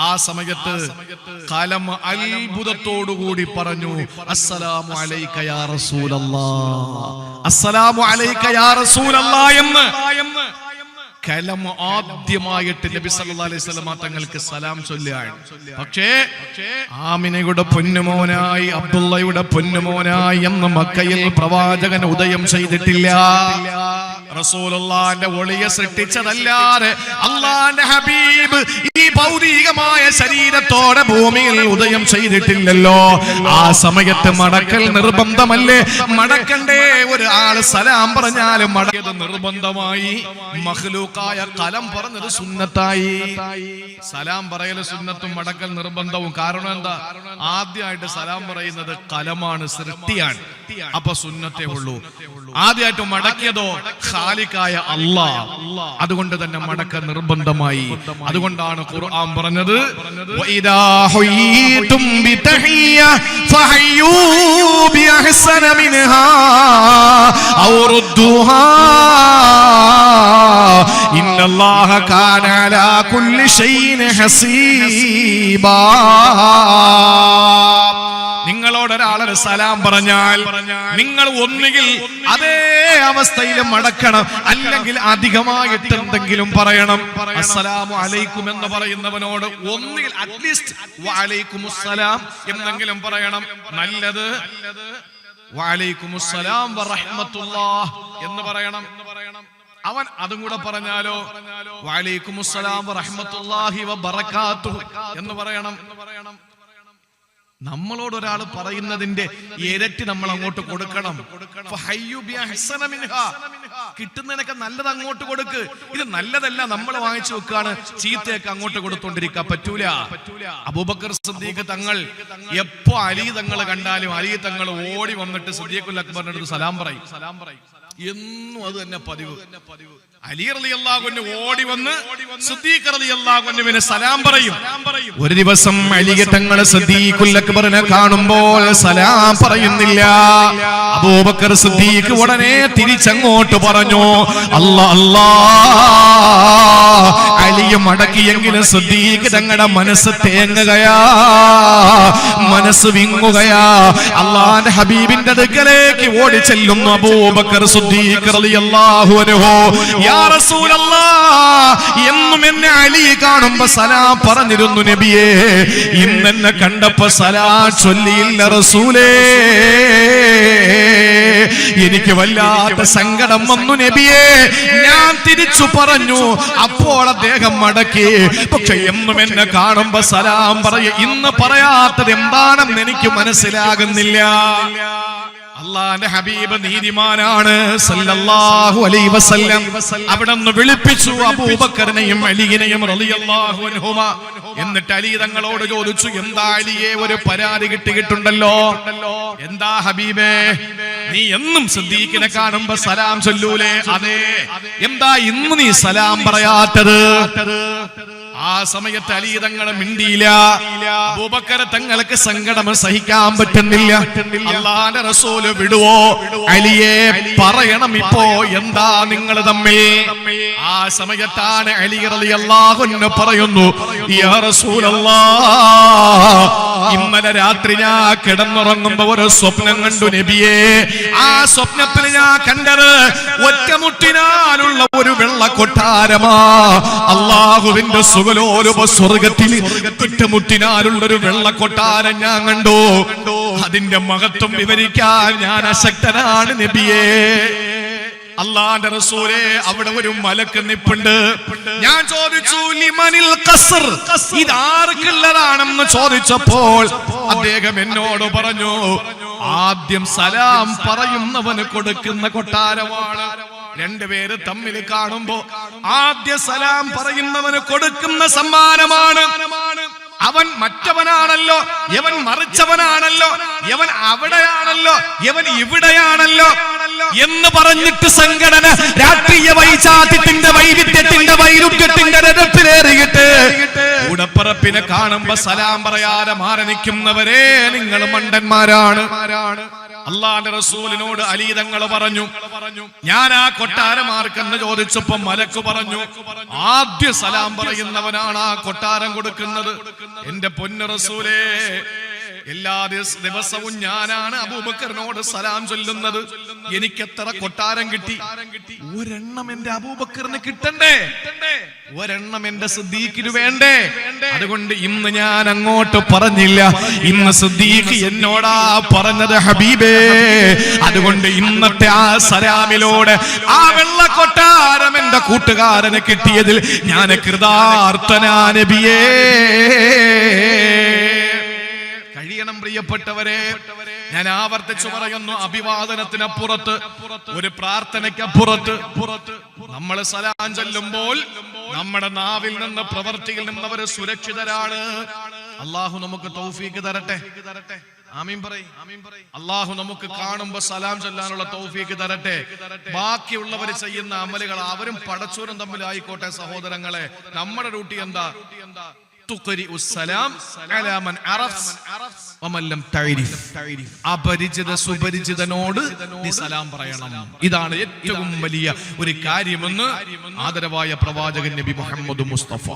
ആ സമയത്ത് കലം അത്ഭുതത്തോടുകൂടി പറഞ്ഞു, അസ്സലാമു അലൈക യാ റസൂലല്ലാഹ്, അസ്സലാമു അലൈക യാ റസൂലല്ലാഹ് എന്ന്. കലം ആദ്യമായിട്ട് നബി സല്ലല്ലാഹു അലൈഹി വസല്ലം തങ്ങൾക്ക് സലാം ചൊല്ലുകയാണ്. പക്ഷേ ആമിനയുടെ പൊന്നുമോനായി അബ്ദുള്ളയുടെ പൊന്നുമോനായി എന്ന് മക്കയിൽ പ്രവാചകൻ ഉദയം ചെയ്തിട്ടില്ല. റസൂലുള്ളാഹിന്റെ ഒളിയെ സൃഷ്ടിച്ചതല്ലാതെ അല്ലാഹുവിന്റെ ഹബീബ് ഈ ഭൗതികമായ ശരീരത്തോടെ ഭൂമിയിൽ ഉദയം ചെയ്തിട്ടില്ലല്ലോ. ആ സമയത്ത് മടക്കൽ നിർബന്ധമല്ലേ? മടക്കണ്ടേ? ഒരു ആള് സലാം പറഞ്ഞാലും മടക്കിയത് നിർബന്ധമായി. മഖ്ലൂഖായ കലം പറഞ്ഞത് സുന്നത്തായി. സലാം പറയല് സുന്നത്തും മടക്കൽ നിർബന്ധവും. കാരണം എന്താ? ആദ്യമായിട്ട് സലാം പറയുന്നത് കലമാണ്, സൃഷ്ടിയാണ്. അപ്പൊ സുന്നത്തേ ഉള്ളൂ. ആദ്യമായിട്ട് മടക്കിയതോ ഖാലിഖായ അല്ലാഹ്. അതുകൊണ്ട് തന്നെ മടക്കൽ നിർബന്ധമായി. അതുകൊണ്ടാണ് ഖുർആൻ പറഞ്ഞത് വഇദാ ഹുയീതും ബിതഹിയ്യ ഫഹയ്യൂ ബിഅഹ്സന മിൻഹാ ഔ റുദ്ദൂഹാ ഇന്നല്ലാഹ കാന അലാ കുല്ലി ഷൈഇൻ ഹസീബാ. നിങ്ങളോട് ഒരാളൊരു സലാം പറഞ്ഞാൽ നിങ്ങൾ ഒന്നുകിൽ അതേ അവസ്ഥയിൽ മടക്കണം, അല്ലെങ്കിൽ അധികമായിട്ട് എന്തെങ്കിലും പറയണം. അസ്സലാമു അലൈക്കും എന്ന് പറയുന്നവനോട് ഒന്നുകിൽ അറ്റ്ലീസ്റ്റ് വഅലൈക്കുമുസ്സലാം എന്നെങ്കിലും പറയണം. നല്ലത് വഅലൈക്കുമുസ്സലാം വറഹ്മത്തുള്ളാഹ് എന്ന് പറയണം. അവൻ അതും കൂടെ പറഞ്ഞാലോ വഅലൈക്കുമുസ്സലാം വറഹ്മത്തുള്ളാഹി വബറകാതുഹു എന്ന് പറയണം. നമ്മളോട് ഒരാൾ പറയുന്നതിന്റെ ഇരട്ടി നമ്മൾ അങ്ങോട്ട് കൊടുക്കണം. കിട്ടുന്നതിനൊക്കെ നല്ലത് അങ്ങോട്ട് കൊടുക്ക്. ഇത് നല്ലതല്ല നമ്മൾ വാങ്ങിച്ചു വെക്കാണ്, ചീത്തയൊക്കെ അങ്ങോട്ട് കൊടുത്തോണ്ടിരിക്കാൻ പറ്റൂല. അബൂബക്കർ സിദ്ദീഖ് തങ്ങൾ എപ്പോ അലി തങ്ങൾ കണ്ടാലും അലി തങ്ങൾ ഓടി വന്നിട്ട് സിദ്ദീഖുൽ അക്ബറിന്റെ അടുത്ത് സലാം പറയും. എന്നും അത് തന്നെ പതിവ്. അലി റളിയല്ലാഹു അൻഹു ഓടി വന്ന് സിദ്ദീഖ് റളിയല്ലാഹു അൻഹുവിനെ സലാം പറയും. ഒരു ദിവസം അലി തങ്ങൾ സിദ്ദീഖുൽ അക്ബറിനെ കാണുമ്പോൾ സലാം പറയുന്നില്ല. അബൂബക്കർ സിദ്ദീഖ് ഉടനെ തിരിച്ചങ്ങോട്ട് പറഞ്ഞു അല്ലാ അലിയെ മടക്കിയെങ്കിലും സിദ്ദീഖ് തങ്ങളുടെ മനസ്സ് തേങ്ങുകയാ, മനസ്സ് വിങ്ങുകയാ. അല്ലാഹുവിന്റെ ഹബീബിന്റെ അടുക്കലേക്ക് ഓടി ചെല്ലുന്നു അബൂബക്കർ സിദ്ദീഖ് റളിയല്ലാഹു അൻഹു. യാ റസൂലല്ലാഹ്, എന്നും എന്നെ അലി കാണുമ്പോ സലാം പറഞ്ഞിരുന്നു നബിയേ, ഇന്നെന്നെ കണ്ടപ്പോ സലാം ചൊല്ലിയില്ല റസൂലേ. എനിക്ക് വല്ലാത്ത സങ്കടം വന്നു നബിയേ. ഞാൻ തിരിച്ചു പറഞ്ഞു. അപ്പോൾ അദ്ദേഹം മടക്കി. പക്ഷെ എന്നും എന്നെ കാണുമ്പോ സലാം ഇന്ന് പറയാത്തത് എന്താണെന്ന് എനിക്ക് മനസ്സിലാകുന്നില്ല. അല്ലാഹുവിന്റെ ഹബീബ് നീതിമാനാണ് സല്ലല്ലാഹു അലൈഹി വസല്ലം. അവിടുന്ന് വിളിപ്പിച്ചു അബൂബക്കറിനെയും അലിയെയും റളിയല്ലാഹു അൻഹുമാ. എന്നിട്ട് അലി തങ്ങളോട് ചോദിച്ചു, എന്താ അലിയെ ഒരു പരാതി കിട്ടിയിട്ടുണ്ടല്ലോ? എന്താ ഹബീബേ, നീ എന്നും സിദ്ദീഖിനെ കാണുമ്പോ സലാം ചൊല്ലൂലേ? അതെ. എന്താ ഇന്ന് നീ സലാം പറയാത്തത്? ആ സമയത്ത് അലി തങ്ങൾ മിണ്ടിയില്ല. അബൂബക്കർ തങ്ങൾക്ക് സങ്കടം സഹിക്കാൻ പറ്റുന്നില്ല. അല്ലാഹുവിന്റെ റസൂൽ വിടുവോ? അലിയെ പറയണം ഇപ്പോ, എന്താ നിങ്ങൾ തമ്മിൽ? ആ സമയത്താണ് അലി റളിയല്ലാഹു അൻഹു പറയുന്നു, യാ റസൂലല്ലാഹ്, ഇന്നലെ രാത്രി ഞാൻ കിടന്നുറങ്ങുമ്പോ ഒരു സ്വപ്നം കണ്ടു നബിയേ. ആ സ്വപ്നത്തിൽ ഞാൻ കണ്ടത് ഒറ്റമുട്ടിനാലുള്ള ഒരു വെള്ള കൊട്ടാരമാ. അല്ലാഹുവിന്റെ സ്വർഗത്തിൽ ഒറ്റമുട്ടിനാലുള്ള ഒരു വെള്ള കൊട്ടാരം ഞാൻ കണ്ടു. അതിന്റെ മഹത്വം വിവരിക്കാൻ ഞാൻ അശക്തനാണ് നബിയേ. അല്ലാഹുവിന്റെ റസൂലേ, അവിടെ ഒരു മലക്ക് നിപ്പുണ്ട്. ഞാൻ ചോദിച്ചു, ലിമനിൽ ഖസ്ർ, ഇത് ആർക്കുള്ളതാണെന്ന് ചോദിച്ചപ്പോൾ അദ്ദേഹം എന്നോട് പറഞ്ഞു, ആദ്യം സലാം പറയുന്നവന് കൊടുക്കുന്ന കൊട്ടാരമാണ്. രണ്ടുപേര് തമ്മിൽ കാണുമ്പോ ആദ്യ സലാം പറയുന്നവന് കൊടുക്കുന്ന സമ്മാനമാണ്. അവൻ മറ്റവനാണല്ലോ, യവൻ മറിച്ചവനാണല്ലോ, യവൻ അവിടെയാണല്ലോ, യവൻ ഇവിടെയാണല്ലോ എന്ന് പറഞ്ഞിട്ട് സംഘടന രാഷ്ട്രീയ വൈചാത്യത്തിന്റെ വൈവിധ്യത്തിന്റെ വൈരുദ്ധ്യത്തിന്റെ രഥത്തിലേറിയിട്ട് ഉടപ്പറപ്പിനെ കാണുമ്പോ സലാം പറയാതെ മാറി നിൽക്കുന്നവരെ നിങ്ങൾ മണ്ടന്മാരാണ്. അല്ലാഹുവിന്റെ റസൂലിനോട് അലി തങ്ങൾ പറഞ്ഞു, ഞാൻ ആ കൊട്ടാരമാർക്കെന്ന് ചോദിച്ചപ്പോ മലക്ക് പറഞ്ഞു, ആദ്യ സലാം പറയുന്നവനാണ് ആ കൊട്ടാരം കൊടുക്കുന്നത്. എന്റെ പൊന്നു റസൂലേ, എല്ലാ ദിവസവും ഞാനാണ് അബൂബക്കറിനോട് സലാം ചൊല്ലുന്നത്. എനിക്ക് എത്ര കൊട്ടാരം കിട്ടി, ഒരെണ്ണം എന്റെ അബൂബക്കറിന് കിട്ടണ്ടേ, ഒരെണ്ണം എന്റെ സിദ്ദീഖിന് വേണ്ടേ? അതുകൊണ്ട് ഇന്ന് ഞാൻ അങ്ങോട്ട് പറഞ്ഞില്ല, ഇന്ന് സിദ്ദീഖ് എന്നോടാ പറഞ്ഞത് ഹബീബേ. അതുകൊണ്ട് ഇന്നത്തെ ആ സലാമിലൂടെ ആ വെള്ള കൊട്ടാരം എന്റെ കൂട്ടുകാരന് കിട്ടിയതിൽ ഞാൻ കൃതാർത്ഥനാ നബിയേ. കഴിയണം പ്രിയപ്പെട്ടവരെ, ഞാൻ ആവർത്തിച്ചു പറയുന്നു, അഭിവാദനത്തിനപ്പുറത്ത്, ഒരു പ്രാർത്ഥനയ്ക്കപ്പുറത്ത് നമ്മൾ സലാം ചൊല്ലുമ്പോൾ നമ്മുടെ നാവിൽ നിന്ന്, പ്രവൃത്തിയിൽ നിന്ന് അവർ സുരക്ഷിതരാണ്. അള്ളാഹു നമുക്ക് തൗഫീക്ക് തരട്ടെ. ആമീൻ പറയ്. അള്ളാഹു നമുക്ക് കാണുമ്പോ സലാം ചൊല്ലാനുള്ള തൗഫീക്ക് തരട്ടെ. ബാക്കിയുള്ളവർ ചെയ്യുന്ന അമലുകൾ അവരും പടച്ചോരും തമ്മിലായിക്കോട്ടെ സഹോദരങ്ങളെ. നമ്മുടെ ഡ്യൂട്ടി എന്താ? അപരിചിത സുപരിചിതനോട് നീ സലാം പറയണം. ഇതാണ് ഏറ്റവും വലിയ ഒരു കാര്യമെന്ന് ആദരവായ പ്രവാചകൻ നബി മുഹമ്മദ് മുസ്തഫ.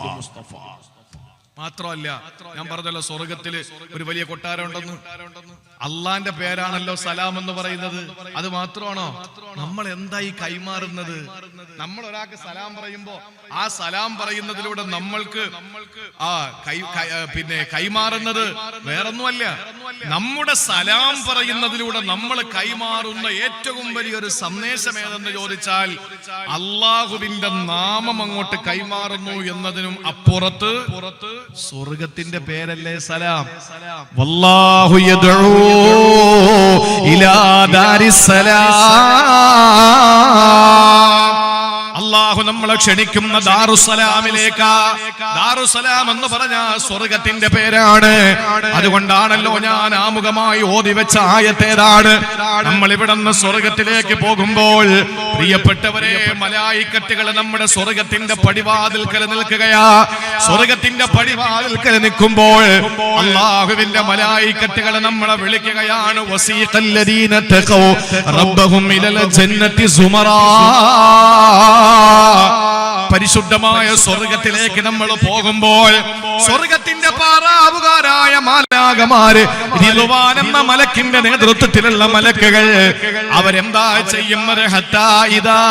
മാത്രമല്ല, ഞാൻ പറഞ്ഞല്ലോ സ്വർഗത്തില് ഒരു വലിയ കൊട്ടാരം ഉണ്ടെന്ന്. അള്ളാന്റെ പേരാണല്ലോ സലാം എന്ന് പറയുന്നത്. അത് മാത്രമാണോ? നമ്മൾ എന്തായി കൈമാറുന്നത്? നമ്മൾ ഒരാൾക്ക് സലാം പറയുമ്പോ ആ സലാം പറയുന്നതിലൂടെ നമ്മൾക്ക് പിന്നെ കൈമാറുന്നത് വേറൊന്നുമല്ല, നമ്മുടെ സലാം പറയുന്നതിലൂടെ നമ്മൾ കൈമാറുന്ന ഏറ്റവും വലിയൊരു സന്ദേശം ഏതെന്ന് ചോദിച്ചാൽ അള്ളാഹുവിന്റെ നാമം അങ്ങോട്ട് കൈമാറുന്നു എന്നതിനും അപ്പുറത്ത് സ്വർഗത്തിന്റെ പേരല്ലേ സലാം. വല്ലാഹു യദ്ഉ ഇലാ ദാരിസ്സലാം. അള്ളാഹു നമ്മളെ ക്ഷണിക്കുന്ന ദാറുസ്സലാമിലേക്കാ. ദാറുസ്സലാം എന്ന് പറഞ്ഞ സ്വർഗത്തിന്റെ പേരാണ്. അതുകൊണ്ടാണല്ലോ ഞാൻ ആമുഖമായി ഓതി വെച്ച ആയത്തേതാണ്. നമ്മൾ ഇവിടെ നിന്ന് സ്വർഗത്തിലേക്ക് പോകുമ്പോൾ പ്രിയപ്പെട്ടവരെ, മലായിക്കത്തുകൾ നമ്മുടെ സ്വർഗത്തിന്റെ പടിവാതിൽക്കൽ നിൽക്കുകയാ. സ്വർഗത്തിന്റെ പടിവാതിൽക്കൽ നിൽക്കുമ്പോൾ അള്ളാഹുവിന്റെ മലായിക്കത്തുകൾ നമ്മളെ വിളിക്കുകയാണ്. വസീഖല്ലദീന തഖൗ റബ്ബഹും ഇലൽ ജന്നത്തി സുമറാ. പരിശുദ്ധമായ സ്വർഗത്തിലേക്ക് നമ്മൾ പോകുമ്പോൾ സ്വർഗത്തിന്റെ പാറാവുകാരായ മാലാഖമാര്, റിദ്വാൻ എന്ന മലക്കിന്റെ നേതൃത്വത്തിലുള്ള മലക്കുകൾ, അവരെന്താ ചെയ്യുന്നത്? ഹത്താ ഇദാ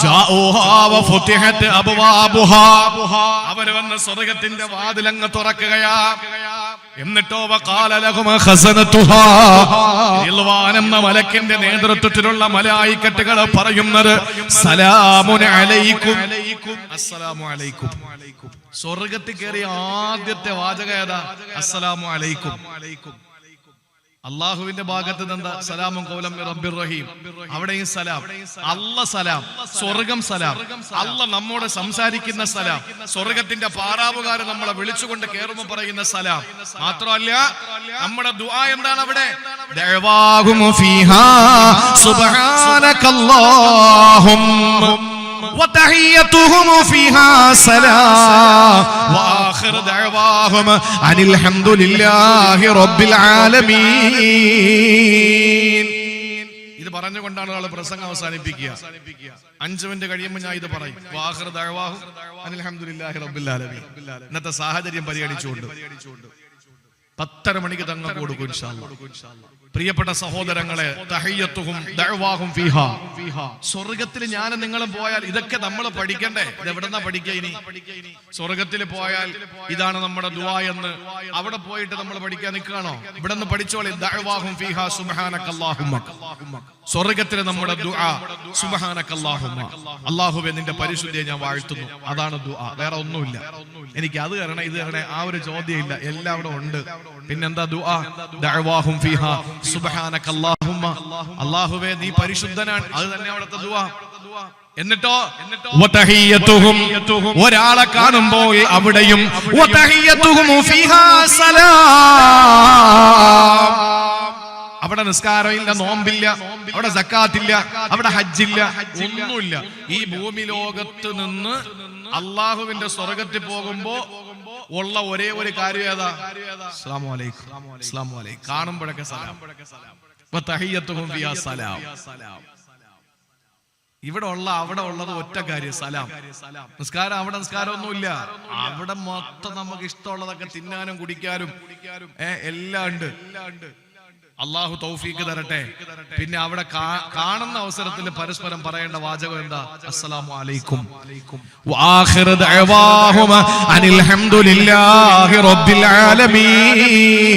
ജാഊഹാ വഫുതിഹത് അബ്വാബുഹാ. അവര് വന്ന് സ്വർഗത്തിന്റെ വാതിലങ്ങ് തുറക്കുകയാ. എന്നിട്ടോ വഖാല ലഹും ഖസനതുഹാ. റിദ്വാൻ എന്ന മലക്കിന്റെ നേതൃത്വത്തിലുള്ള മലായിക്കത്തുകൾ പറയുന്നത് സലാമുൻ അലൈക്കും, അസ്സലാമു അലൈക്കും. സ്വർഗത്തിൽ കയറിയ ആദ്യത്തെ വാചകം ഏതാ? അസ്സലാമു അലൈക്കും. അള്ളാഹുവിന്റെ ഭാഗത്ത് നിന്ന് സലാമുൻ ഖൗലൻ മിർ റബ്ബിർ റഹീം. അവിടെയും സലാം. അല്ല സലാം, സ്വർഗം സലാം. അല്ല നമ്മോട് സംസാരിക്കുന്ന സലാം. സ്വർഗത്തിന്റെ പാറാവുകാരൻ നമ്മളെ വിളിച്ചുകൊണ്ട് കയറുമ്പോൾ പറയുന്ന സലാം. മാത്രമല്ല, നമ്മുടെ ദുആ എന്താണ് അവിടെ? ദഅവാഹും ഫീഹാ സുബ്ഹാനകല്ലാഹുമ്മ وتحيتهم فيها سلام واخر دعواهم ان الحمد لله رب العالمين. ഇത് പറഞ്ഞുകൊണ്ടാണ് ആള് പ്രസംഗം അവസാനിപ്പിക്കുക. 5 മിനിറ്റ് കഴിയുമ്പോൾ ഞാൻ ഇത് പറയും. വാഖിർ ദഅവാഹും അനിൽ ഹംദുലില്ലാഹി റബ്ബിൽ ആലമീൻ. ഇന്നത്തെ സാഹചര്യം പരിഗണിച്ചുകൊണ്ട് 10:30 മണിക്ക് തങ്ങ കൊടുക്കും ഇൻഷാ അല്ലാഹ്. പ്രിയപ്പെട്ട സഹോദരങ്ങളെ, തഹയ്യത്തുഹും ദഅവാഹും ഫീഹാ. സ്വർഗത്തിൽ ഞാൻ നിങ്ങളും പോയാൽ ഇതൊക്കെ നമ്മൾ പഠിക്കണ്ടേ? ഇത് എവിടെന്നാ പഠിക്കുക? ഇനി സ്വർഗത്തിൽ പോയാൽ ഇതാണ് നമ്മുടെ ദുആ എന്ന് അവിടെ പോയിട്ട് നമ്മൾ പഠിക്കാൻ നിൽക്കുകയാണോ? ഇവിടെ നിന്ന് പഠിച്ചോളി. ദഅവാഹും ഫീഹാ സുബ്ഹാനകല്ലാഹുമ്മ. സ്വർഗത്തിൽ നമ്മുടെ ദുആ സുബ്ഹാനകല്ലാഹുമ്മ. അല്ലാഹുവേ നിന്റെ പരിശുദ്ധിയെ ഞാൻ വാഴ്ത്തുന്നു. അതാണ് ദുആ, വേറെ ഒന്നുമില്ല. എനിക്ക് അത് തരണേ ഇത് തരണേ ആ ഒരു ചോദ്യമില്ല, എല്ലാം അവിടെ ഉണ്ട്. പിന്നെന്താ ദുആ? ദഅവാഹും ഫീഹാ സുബ്ഹാനകല്ലാഹുമ്മ. അല്ലാഹുവേ നീ പരിശുദ്ധനാണ്, അത് തന്നെ അവിടുത്തെ ദുആ. എന്നിട്ടോ വതഹിയ്യതുഹും, ഒരാളെ കാണുമ്പോൾ അവിടെയും വതഹിയ്യതുഹും ഫീഹാ സലാം. അവിടെ നിസ്കാരമില്ല, നോമ്പില്ല, അവിടെ സക്കാത്തില്ല, അവിടെ ഹജ്ജില്ല, ഒന്നുമില്ല. ഈ ഭൂമി ലോകത്ത് നിന്ന് അള്ളാഹുവിന്റെ സ്വർഗത്തിൽ പോകുമ്പോ ഉള്ള ഒരേ ഒരു കാര്യം ഏതാ? അസ്സലാമു അലൈക്കും, അസ്സലാമു അലൈക്കും. കാണുമ്പോഴൊക്കെ സലാം. വതഹിയ്യതുഹും ഫീഹാ സലാം. ഇവിടെ ഉള്ള അവിടെ ഉള്ളത് ഒറ്റ കാര്യം, സലാം. നിസ്കാരം അവിടെ നിസ്കാരം ഒന്നുമില്ല. അവിടെ മൊത്തം നമുക്ക് ഇഷ്ടമുള്ളതൊക്കെ തിന്നാനും കുടിക്കാനും എല്ലാം ഉണ്ട്. അള്ളാഹു തൗഫീക്ക് തരട്ടെ. പിന്നെ അവിടെ കാണുന്ന അവസരത്തിൽ പരസ്പരം പറയേണ്ട വാചകം എന്താ? അസ്സലാമു അലൈക്കും. വആഖിറു ദഅവാഹും അനിൽ ഹംദുലില്ലാഹി റബ്ബിൽ ആലമീൻ.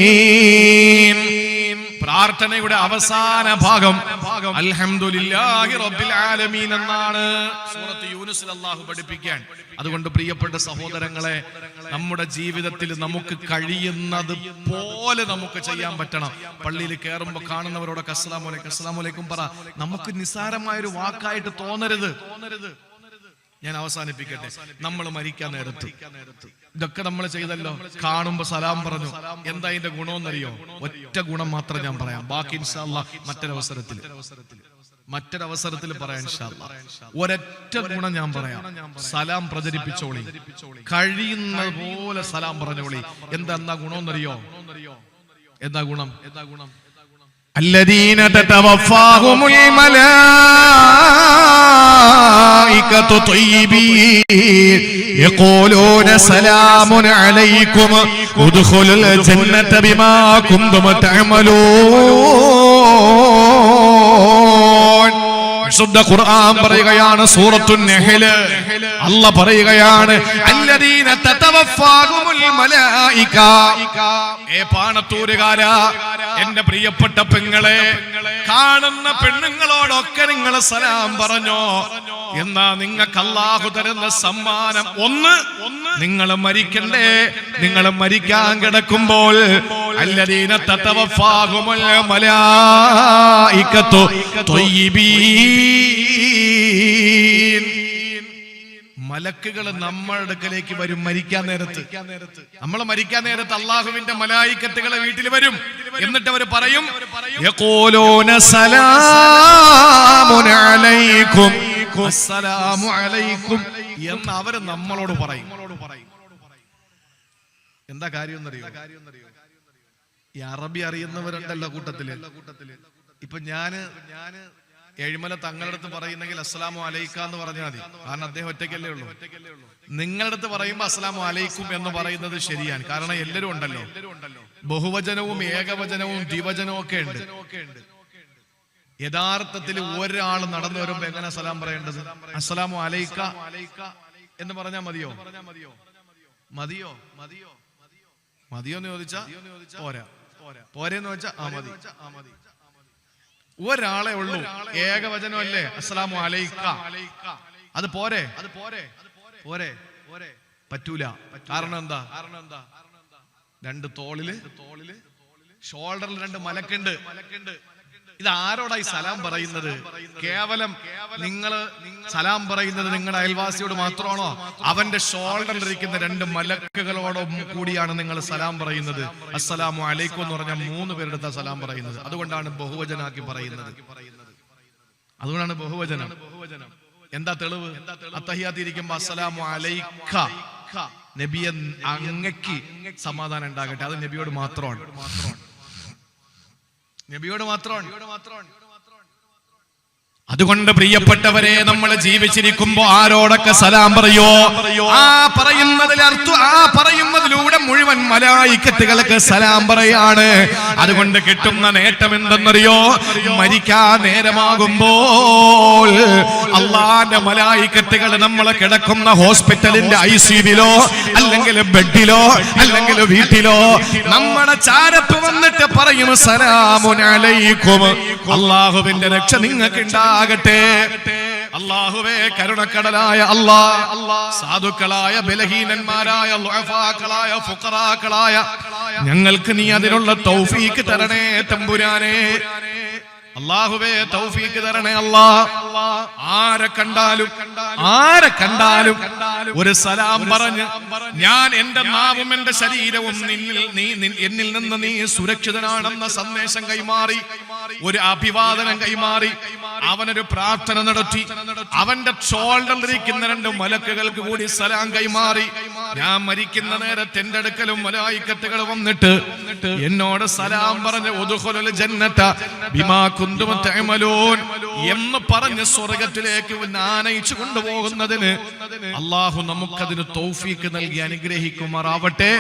പ്രാർത്ഥനയുടെ അവസാന ഭാഗം അൽഹംദുലില്ലാഹി റബ്ബിൽ ആലമീൻ എന്നാണ് സൂറത്ത് യൂനുസിൽ അല്ലാഹു പഠിപ്പിക്കാൻ. അതുകൊണ്ട് പ്രിയപ്പെട്ട സഹോദരങ്ങളെ, നമ്മുടെ ജീവിതത്തിൽ നമുക്ക് കഴിയുന്നത് പോലെ നമുക്ക് ചെയ്യാൻ പറ്റണം. പള്ളിയിൽ കയറുമ്പോൾ കാണുന്നവരോടൊക്കെ അസ്സലാമു അലൈക്കും അസ്സലാമു അലൈക്കും പറ. നമുക്ക് നിസ്സാരമായൊരു വാക്കായിട്ട് തോന്നരുത്. ഞാൻ അവസാനിപ്പിക്കട്ടെ. നമ്മൾ മരിക്കാൻ നേരത്ത് ഇതൊക്കെ നമ്മൾ ചെയ്തല്ലോ. കാണുമ്പോ സലാം പറഞ്ഞു. എന്താ അതിന്റെ ഗുണമെന്നറിയോ? ഒറ്റ ഗുണം മാത്രം ഞാൻ പറയാം. ബാക്കി ഇൻഷാ അല്ലാഹ് മറ്റൊരവസരത്തിൽ പറയാം ഇൻഷാ അല്ലാഹ്. ഒരൊറ്റ ഗുണം ഞാൻ പറയാം. സലാം പ്രചരിപ്പിച്ചോളി, കഴിയുന്ന പോലെ സലാം പറഞ്ഞോളി. എന്താ ഗുണമെന്നറിയോ? എന്താ ഗുണം? الذين تتوفاهم الملائكة طيبين يقولون سلام عليكم ادخلوا الجنة بما كنتم تعملون. വിശുദ്ധ ഖുർആൻ പറയുകയാണ്, സൂറത്തുൻ നഹ്ൽ അല്ലാഹ് പറയുകയാണ്, അല്ലദീന തതവഫാഹുമുൽ മലായിക. ഏ പാണത്തൂരുകാരാ, എന്റെ പ്രിയപ്പെട്ട പെങ്ങളെ, കാണുന്ന പെണ്ണുങ്ങളോടൊക്കെ നിങ്ങൾ സലാം പറഞ്ഞോ. എന്നാ നിങ്ങൾക്ക് അല്ലാഹു തരുന്ന സമ്മാനം ഒന്ന്, നിങ്ങൾ മരിക്കണ്ടേ? നിങ്ങൾ മരിക്കാൻ കിടക്കുമ്പോൾ അല്ലദീന തതവഫാഹുമുൽ മലായികത്തു ത്വയ്യിബീൻ. മലക്കുകൾ നമ്മുടെ അടുക്കലേക്ക് വരും മരിക്കാൻ നേരത്ത്. നമ്മൾ മരിക്കാൻ നേരത്ത് അള്ളാഹുവിന്റെ മലായിക്കത്തുകളെ വീട്ടിൽ വരും. എന്നിട്ട് അവർ പറയും, യഖൂലൂന സലാമുൻ അലൈക്കും അസ്സലാമു അലൈക്കും എന്ന് അവർ നമ്മളോട് പറയും. എന്താ കാര്യം എന്നറിയോ? ഈ അറബി അറിയുന്നവരുണ്ടല്ലോ കൂട്ടത്തില്. ഇപ്പൊ ഞാന് ഏഴിമല തങ്ങളുടെ അടുത്ത് പറയുന്നെങ്കിൽ അസ്സലാമു അലൈക്ക എന്ന് പറഞ്ഞാൽ മതി. കാരണം അദ്ദേഹം ഒറ്റയ്ക്കല്ലേ ഉള്ളൂ. നിങ്ങളുടെ അടുത്ത് പറയുമ്പോ അസ്സലാമു അലൈക്കും എന്ന് പറയുന്നത് ശരിയാണ്. കാരണം എല്ലാവരും ഉണ്ടല്ലോ. ബഹുവചനവും ഏകവചനവും ദ്വിവചനവും ഒക്കെ ഉണ്ട്. യഥാർത്ഥത്തിൽ ഒരാൾ നടന്നു വരുമ്പോ എങ്ങനെ സലാം പറയേണ്ടത്? അസ്സലാമു അലൈക്ക എന്ന് പറഞ്ഞാൽ മതിയോ? എന്ന് ചോദിച്ചാ പോരാ. പോരെന്ന് വെച്ചാ മതി. ഒരാളെ ഉള്ളൂ, ഏകവചനമല്ലേ അസ്സലാമു അലൈക്ക. അത് പോരെ? പറ്റൂല. കാരണം എന്താ? രണ്ട് തോളില് ഷോൾഡറിൽ രണ്ട് മലക്കുണ്ട്. ഇത് ആരോടായി സലാം പറയുന്നത്? കേവലം നിങ്ങൾ സലാം പറയുന്നത് നിങ്ങളുടെ അയൽവാസിയോട് മാത്രമാണോ? അവന്റെ ഷോൾഡറിൽ ഇരിക്കുന്ന രണ്ട് മലക്കുകളോടും കൂടിയാണ് നിങ്ങൾ സലാം പറയുന്നത്. അസ്സലാമു അലൈക്കും എന്ന് പറഞ്ഞാൽ 3 പേരുടെ സലാം പറയുന്നത്. അതുകൊണ്ടാണ് ബഹുവചനാക്കി പറയുന്നത്. അതുകൊണ്ടാണ് ബഹുവചനം. എന്താ തെളിവ്? അത്തഹിയാത്ത് ഇരിക്കുമ്പോ അസ്സലാമു അലൈക്ക, നബിയെ അങ്ങക്ക് സമാധാനം ഉണ്ടാകട്ടെ. അത് നബിയോട് മാത്രമാണ്. അതുകൊണ്ട് പ്രിയപ്പെട്ടവരെ, നമ്മൾ ജീവിച്ചിരിക്കുമ്പോ ആരോടൊക്കെ സലാം പറയോ? പറയുന്നതിലൂടെ മുഴുവൻ മലായിക്കത്തുകൾക്ക് സലാം പറയാണ്. അതുകൊണ്ട് കിട്ടുന്ന നേട്ടം എന്തെന്നറിയോ? മരിക്കാൻ നേരമാകുമ്പോൾ അള്ളാന്റെ മലായിക്കത്തുകൾ നമ്മളെ കിടക്കുന്ന ഹോസ്പിറ്റലിന്റെ ICUവിലോ അല്ലെങ്കിൽ ബെഡിലോ അല്ലെങ്കിൽ വീട്ടിലോ നമ്മുടെ ചാരപ്പ് വന്നിട്ട് പറയും, സലാമുൻ അലൈക്കും, അള്ളാഹുവിന്റെ രക്ഷ നിങ്ങൾക്ക് ഉണ്ടാകട്ടെ. അല്ലാഹുവേ, കരുണക്കടലായ അല്ലാഹ്, സാധുക്കളായ ബലഹീനന്മാരായ ളുഅഫാക്കളായ ഫുഖറാക്കളായ ഞങ്ങൾക്ക് നീ അതിനുള്ള തൗഫീക്ക് തരണേ തമ്പുരാനെ. അല്ലാഹുവേ, തൗഫീക്ക് തരണേ അല്ലാഹ്. ആരെ കണ്ടാലും ഒരു സലാം പറഞ്ഞ് ഞാൻ എന്റെ നാവും എന്റെ ശരീരവും എന്നിൽ നിന്ന് നീ സുരക്ഷിതനാണെന്ന സന്ദേശം കൈമാറി, ഒരു അഭിവാദനം കൈമാറി, അവനൊരു പ്രാർത്ഥന നടത്തി, അവന്റെ ഷോൾഡറിലിരിക്കുന്ന 2 മലക്കുകൾക്ക് കൂടി സലാം കൈമാറി, ഞാൻ മരിക്കുന്ന നേരത്തെ എന്റെ അടുക്കലും മലായിക്കത്തുകൾ വന്നിട്ട് എന്നോട് സലാം പറഞ്ഞ് ഉദ്ഖുലുൽ ജന്നത ബിമാ കുന്തും തഅമലൂൻ എന്ന് പറഞ്ഞ് സ്വർഗ്ഗത്തിലേക്ക് ആനയിച്ചു കൊണ്ടുപോകുന്നതിന് അല്ലാഹു നമുക്കതിന് തൗഫീക്ക് നൽകി അനുഗ്രഹിക്കുമാറാവട്ടെ.